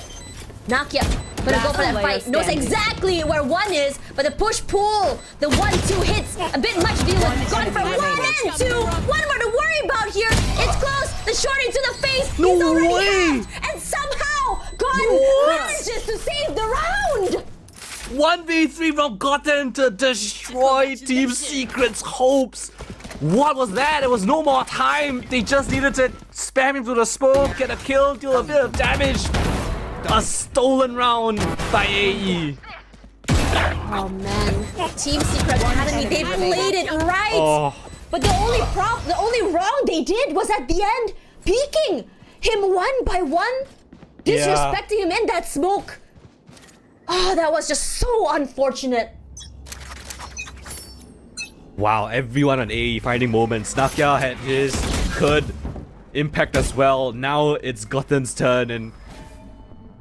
Nakia gonna go for that fight. Knows exactly where one is, but the push-pull, the 1-2 hits, a bit much dealing. Gone for 1 and 2. One more to worry about here. It's close. The short into the face. He's already out. And somehow, Gon manages to save the round. 1v3 from Goten to destroy Team Secret's hopes. What was that? There was no more time. They just needed to spam him through the smoke, get a kill, deal a bit of damage. A stolen round by AE. Oh man, Team Secret Academy, they played it right. But the only wrong they did was at the end, peeking him one by one, disrespecting him in that smoke. Oh, that was just so unfortunate. Wow, everyone on AE finding moments. Nakia had his, could impact as well. Now it's Goten's turn, and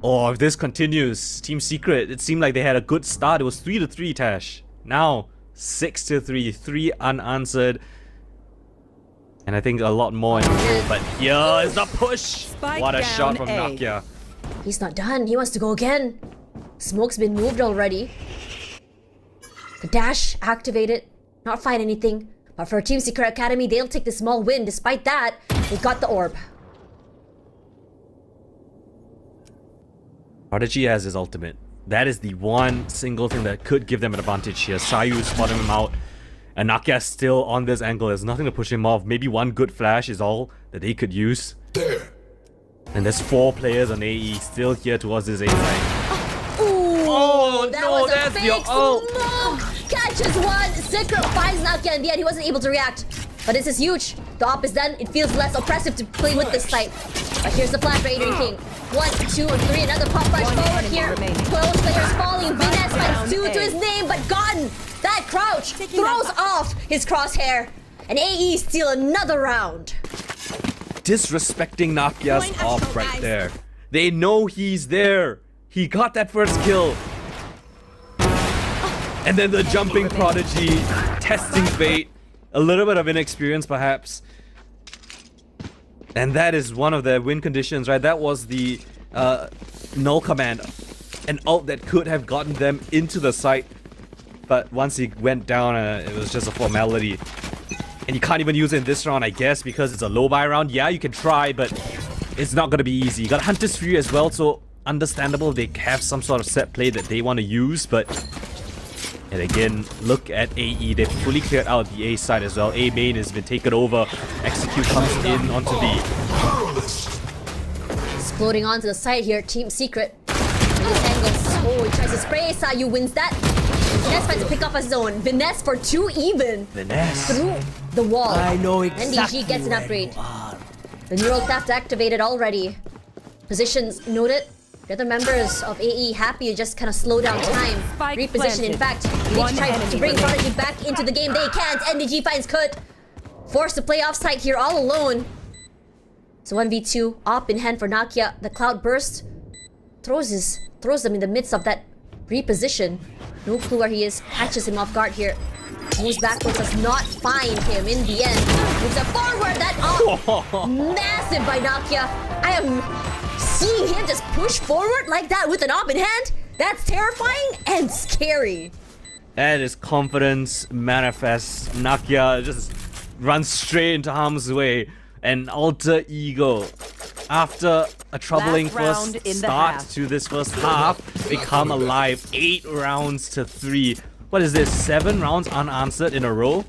if this continues, Team Secret, it seemed like they had a good start. It was 3-3, Tash. Now 6-3, 3 unanswered. And I think a lot more in the row, but here is the push. What a shot from Nakia. He's not done. He wants to go again. Smoke's been moved already. The dash activated. Not find anything. But for Team Secret Academy, they'll take the small win. Despite that, they got the orb. Prodigy has his ultimate. That is the one single thing that could give them an advantage here. Sayu spotting him out. And Nakia still on this angle. There's nothing to push him off. Maybe one good flash is all that they could use. And there's 4 players on AE still here towards this A side. That was a fake smoke! Catches one! Secret finds Nakia in the end. He wasn't able to react. But this is huge. The op is done. It feels less oppressive to play with this site. But here's the flash for Adrian King. 1, 2, and 3. Another pop flash forward here. 12 players falling. Viness finds 2 to his name, but gone. That crouch throws off his crosshair. And AE steal another round. Disrespecting Nakia's op right there. They know he's there. He got that first kill. And then the jumping prodigy, testing fate. A little bit of inexperience perhaps. And that is one of the win conditions, right? That was the null command. An ult that could have gotten them into the site. But once he went down, it was just a formality. And you can't even use it in this round, I guess, because it's a low buy round. Yeah, you can try, but it's not going to be easy. You got Hunter's Fury as well, so understandable they have some sort of set play that they want to use, but... And again, look at AE. They've fully cleared out the A side as well. A main has been taken over. Execute comes in onto B. Exploding onto the side here. Team Secret. Oh, he tries to spray. Sayu wins that. Viness finds a pick off his own. Viness for 2 even. Viness. Through the wall. I know exactly. NDG gets an upgrade. The neural theft activated already. Positions noted. The other members of AE happy to just kind of slow down time. Reposition, in fact. They try to bring Prodigy back into the game. They can't. NDG finds Kut. Forced to play offside here all alone. So 1v2. Op in hand for Nakia. The cloud burst. Throws them in the midst of that reposition. No clue where he is. Catches him off guard here. Moves backwards. Does not find him in the end. Moves up forward. That op. Massive by Nakia. I am... seeing him just push forward like that with an op in hand, that's terrifying and scary. And his confidence manifests. Nakia just runs straight into harm's way. An alter ego. After a troubling first start to this first half, they come alive. 8 rounds to 3. What is this? 7 rounds unanswered in a row?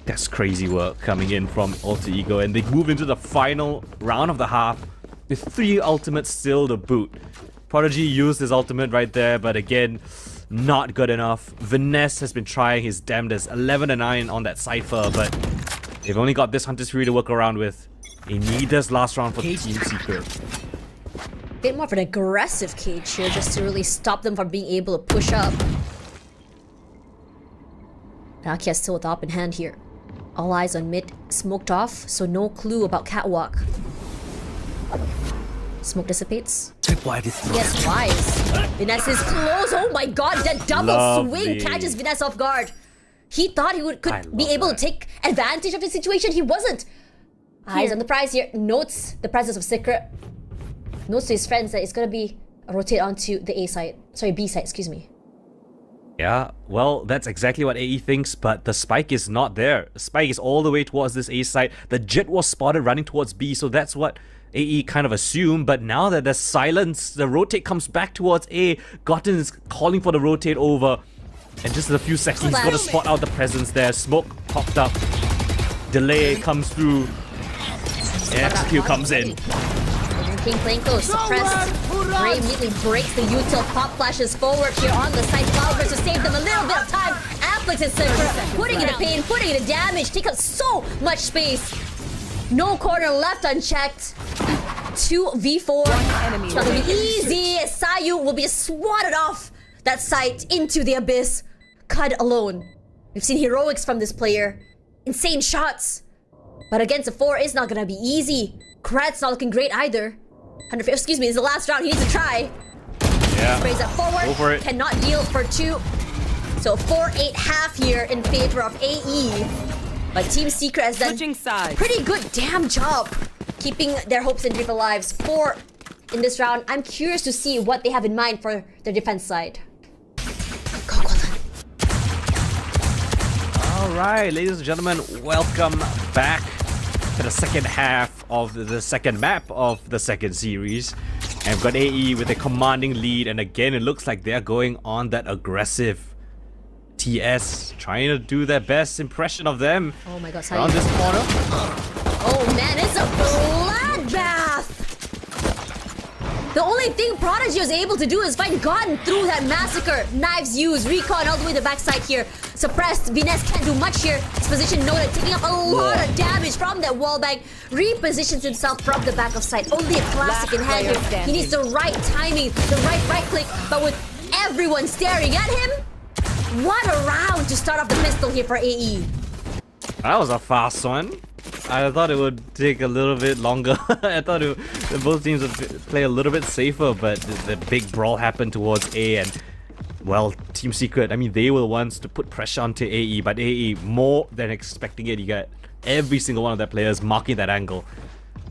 That's crazy work coming in from Alter Ego, and they move into the final round of the half with 3 ultimates still to boot. Prodigy used his ultimate right there, but again, not good enough. Viness has been trying his damnedest, 11-9 on that Cypher, but they've only got this Hunter's Fury to work around with. They need this last round for Team Secret. Bit more of an aggressive cage here just to really stop them from being able to push up. Nakia still with the op in hand here. All eyes on mid, smoked off, so no clue about catwalk. Smoke dissipates. Yes, wise. Viness is close. Oh my god, that double swing catches Viness off guard. He thought he could be able to take advantage of the situation. He wasn't. Eyes on the prize here. Notes the presence of Secret. Notes to his friends that it's gonna be rotate onto the A side. Sorry, B side, excuse me. Yeah, well, that's exactly what AE thinks, but the spike is not there. The spike is all the way towards this A side. The Jit was spotted running towards B, so that's what AE kind of assumed, but now that there's silence, the rotate comes back towards A. Gotten is calling for the rotate over, and just in a few seconds, he's got to spot out the presence there. Smoke popped up. Delay comes through. Execute comes in. King playing close, suppressed. Bray immediately breaks the util. Pop flashes forward here on the side. Cloudburst to save them a little bit of time. Afflicts his Cypher, putting in the pain, putting in the damage. Take up so much space. No corner left unchecked. 2v4. It's not gonna be easy. Sayu will be swatted off that site into the abyss. Cud alone. We've seen heroics from this player. Insane shots. But against a 4 is not gonna be easy. Krat's not looking great either. Excuse me, it's the last round. He needs to try. Yeah. Sprays up forward. Go for it. Cannot deal for 2. So 4-8 half here in favor of AE. But Team Secret has done pretty good damn job keeping their hopes and dreams alive. 4 in this round. I'm curious to see what they have in mind for their defense side. Go, Colin. Alright, ladies and gentlemen, welcome back to the second half of the second map of the second series. And we've got AE with a commanding lead, and again, it looks like they're going on that aggressive TS, trying to do their best impression of them. Oh my god, around this corner. Oh man, it's a bloodbath! The The only thing Prodigy was able to do is find Gotten through that massacre. Knives used, recon all the way to the backside here. Suppressed, Vines can't do much here. His position noted, taking up a lot of damage from that wallbang. Repositions himself from the back of sight. Only a classic in hand here. He needs the right timing, the right click, but with everyone staring at him, what a round to start off the pistol here for AE. That was a fast one. I thought it would take a little bit longer. I thought both teams would play a little bit safer, but the big brawl happened towards A and, well, Team Secret, I mean, they were the ones to put pressure onto AE, but AE, more than expecting it, you got every single one of their players marking that angle.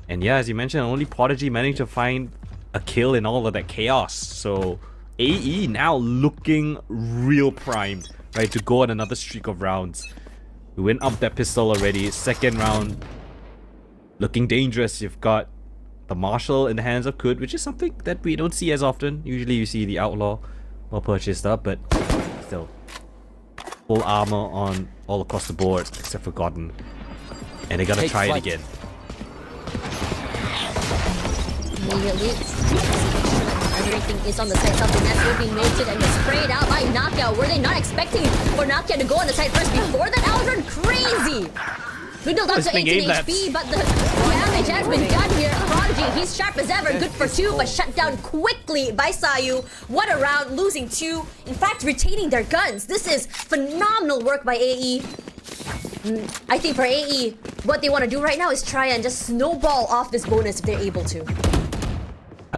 And yeah, as you mentioned, only Prodigy managed to find a kill in all of that chaos. So AE now looking real primed, right, to go on another streak of rounds. We went up that pistol already. Second round, looking dangerous. You've got the Marshal in the hands of Kud, which is something that we don't see as often. Usually you see the Outlaw well purchased up, but still. Full armor on all across the board, except for Godden. And they gotta try it again. Immediately, everything is on the side. Something that's will be melted and just sprayed out by Knockout. Were they not expecting for Knockout to go on the side first before that Aldrin? Crazy! Dwindled down to 18 HP, but the damage has been done here. Prodigy, he's sharp as ever, good for 2, but shut down quickly by Sayu. What a round, losing 2. In fact, retaining their guns. This is phenomenal work by AE. I think for AE, what they want to do right now is try and just snowball off this bonus if they're able to.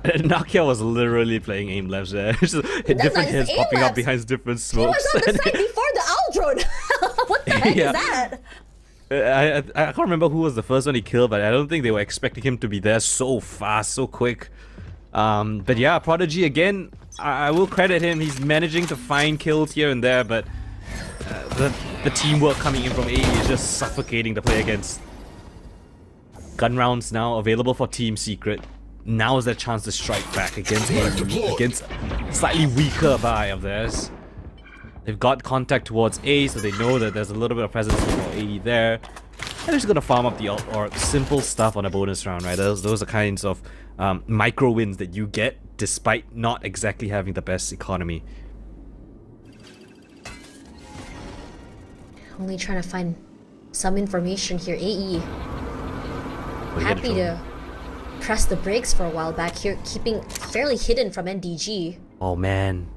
Nakia was literally playing aim left there. Different hits popping up behind different smokes. He was on the side before the Aldron. What the heck is that? I can't remember who was the first one he killed, but I don't think they were expecting him to be there so fast, so quick. But yeah, Prodigy again, I will credit him. He's managing to find kills here and there, but the teamwork coming in from AE is just suffocating the play against. Gun rounds now available for Team Secret. Now is their chance to strike back against against slightly weaker buy of theirs. They've got contact towards A, so they know that there's a little bit of presence for AE there. And they're just gonna farm up the ult or simple stuff on a bonus round, right? Those are kinds of micro wins that you get despite not exactly having the best economy. Only trying to find some information here. AE happy to press the brakes for a while back here, keeping fairly hidden from NDG. Oh man,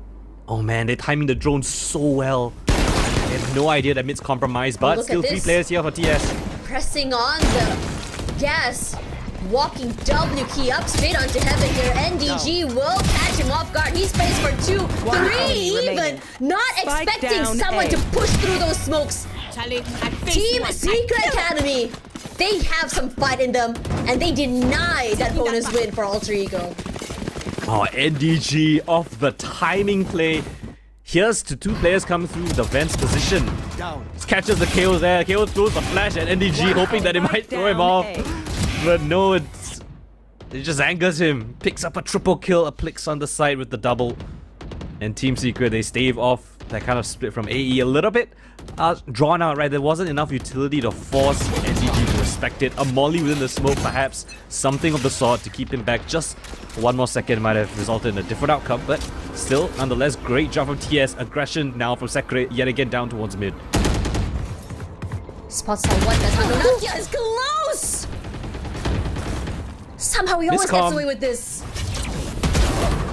they're timing the drone so well. They have no idea that mid's compromised, but still 3 players here for TS. Pressing on the gas, walking W key up straight onto heaven here. NDG will catch him off guard. He's placed for 2, 3 even. Not expecting someone to push through those smokes. Team Secret Academy, they have some fight in them, and they deny that bonus win for Alter Ego. Oh, NDG off the timing play. Here's to 2 players coming through the Vent's position. Catches the KO there. KO throws the flash at NDG, hoping that it might throw him off. But no, it just angers him. Picks up a triple kill, Applix on the side with the double. And Team Secret, they stave off that kind of split from AE a little bit drawn out, right? There wasn't enough utility to force NDG to respect it. A molly within the smoke, perhaps something of the sort to keep him back. Just 1 more second might have resulted in a different outcome, but still, nonetheless, great job from TS. Aggression now from Sekre, yet again down towards mid. Spots on what? That's not enough. Is close! Somehow he always gets away with this.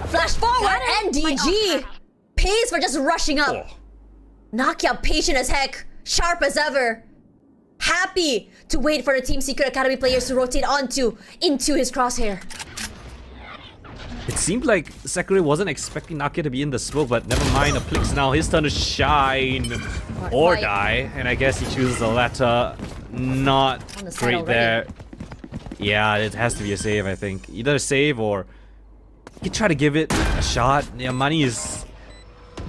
Flash forward, NDG pays for just rushing up. Knockout patient as heck, sharp as ever. Happy to wait for the Team Secret Academy players to rotate into his crosshair. It seemed like Sekre wasn't expecting Nakia to be in the smoke, but never mind. Applix now, his turn to shine or die. And I guess he chooses the latter. Not great there. Yeah, it has to be a save, I think. Either a save or you can try to give it a shot. Yeah, Money is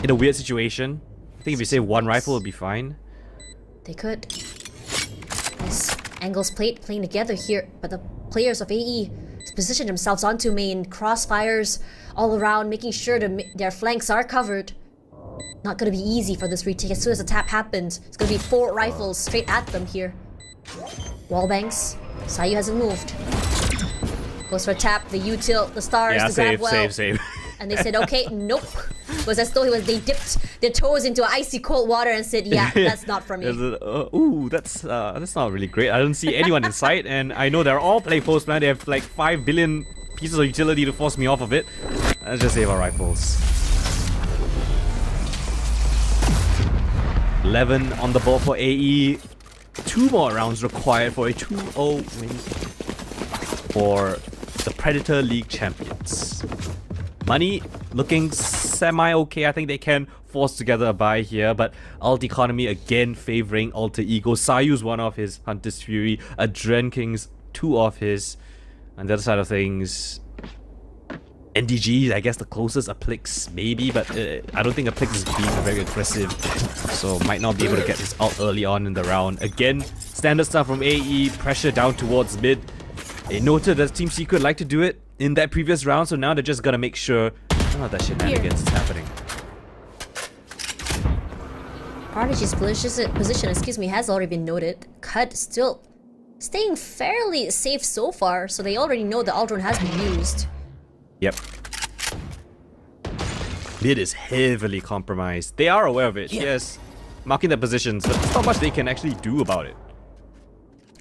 in a weird situation. I think if you save 1 rifle, it'll be fine. They could. This Angles playing together here, but the players of AE position themselves onto main, crossfires all around, making sure their flanks are covered. Not gonna be easy for this retake. As soon as the tap happens, it's gonna be 4 rifles straight at them here. Wallbangs. Sayu hasn't moved. Goes for tap, the util, the stars, Yeah, the grab save, well. save. And they said, okay, nope. It was as though they dipped their toes into icy cold water and said, yeah, that's not for me. Ooh, that's not really great. I don't see anyone in sight, and I know they're all play post plan. They have like 5 billion pieces of utility to force me off of it. Let's just save our rifles. 11 on the board for AE. 2 more rounds required for a 2-0 win for the Predator League champions. Money looking semi-okay. I think they can force together a buy here, but Alt Economy again favoring Alter Ego. Sayu's one of his, Hunter's Fury, Adren King's 2 of his. On the other side of things, NDG, I guess the closest, Aplix maybe, but I don't think Aplix is being very aggressive, so might not be able to get his ult early on in the round. Again, standard stuff from AE, pressure down towards mid. They noted that Team Secret like to do it in that previous round, so now they're just gonna make sure none of that shenanigans is happening. Prodigy's position, has already been noted. Cut still staying fairly safe so far, so they already know the Aldron has been used. Yep. Mid is heavily compromised. They are aware of it, yes. Marking their positions, but there's not much they can actually do about it.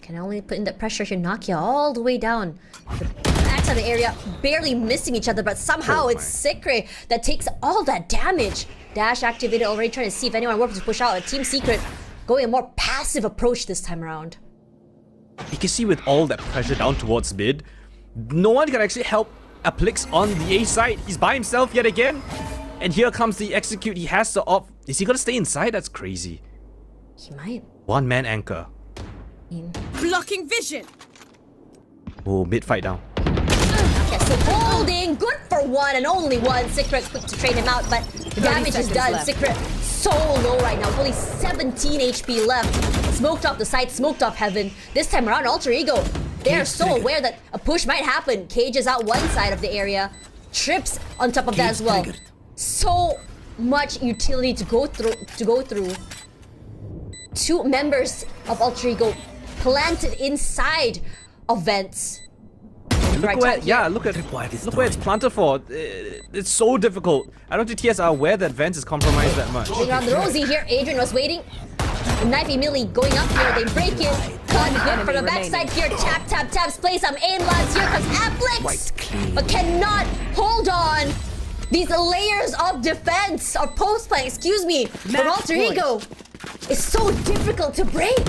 Can only put in that pressure here. Nakia all the way down. The backs of the area barely missing each other, but somehow it's Secret that takes all that damage. Dash activated already, trying to see if anyone wants to push out. A Team Secret going a more passive approach this time around. You can see with all that pressure down towards mid, no one can actually help Aplix on the A side. He's by himself yet again. And here comes the execute. He has to opt. Is he gonna stay inside? That's crazy. He might. One man anchor. Blocking vision. Oh, mid fight down. Okay, so holding. Good for one and only one. Secret quick to trade him out, but the damage is done. left. Secret so low right now. Only 17 HP left. Smoked off the side, smoked off heaven. This time around, Alter Ego. They're so aware that a push might happen. Cage is out one side of the area. Trips on top of that as well. So much utility to go through. 2 members of Alter Ego planted inside of vents. Look where it's planted for. It's so difficult. I don't think TSA are aware that Vance is compromised that much. Moving around the Rosie here. Adrian was waiting. The knife immediately going up here. They break it. Cut good from the backside here. Tap, tap, taps. Play some aim lads. Here comes Aplix. But cannot hold on. These layers of defense, or post play, excuse me, from Alter Ego. It's so difficult to break.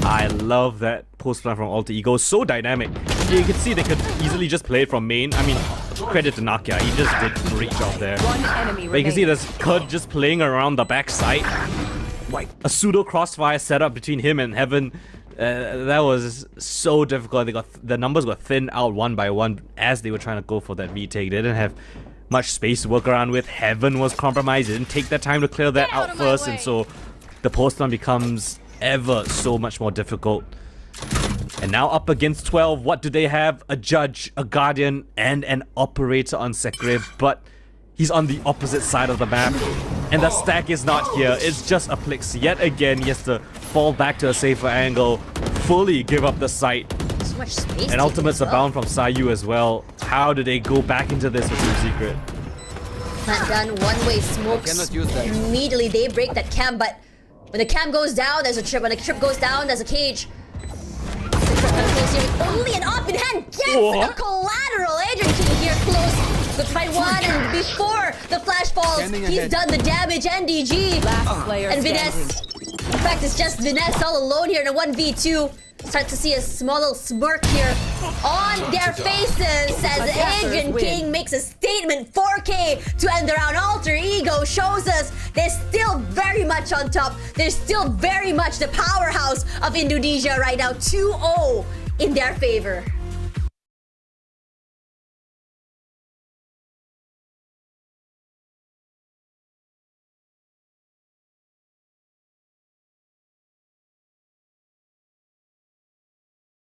I love that post plan from Alter Ego. So dynamic. You can see they could easily just play it from main. I mean, credit to Nakia. He just did a great job there. One enemy But you can see there's Kurt just playing around the backside. A pseudo crossfire setup between him and Heaven. That was so difficult. The numbers got thinned out one by one as they were trying to go for that retake. They didn't have much space to work around with. Heaven was compromised. They didn't take the time to clear that out first, and so the post plan becomes ever so much more difficult. And now up against 12, what do they have? A judge, a guardian, and an operator on Sekre, but he's on the opposite side of the map. And the stack is not here. It's just Aplix yet again. He has to fall back to a safer angle, fully give up the site. So much space. And ultimates are bound from Sayu as well. How do they go back into this with Team Secret? Not done. One-way smokes. Cannot use that. Immediately they break that cam, but when the cam goes down, there's a trip. When the trip goes down, there's a cage. Only an op in hand gets a collateral. Adrian King here close. Good fight one, and before the flash falls, he's done the damage. NDG Last player and standing. Vinesse. In fact, it's just Vinesse all alone here in a 1v2. Start to see a small little smirk here on their faces as Adrian King makes a statement. 4K to end the round. Alter Ego shows us they're still very much on top. They're still very much the powerhouse of Indonesia right now. 2-0 in their favor.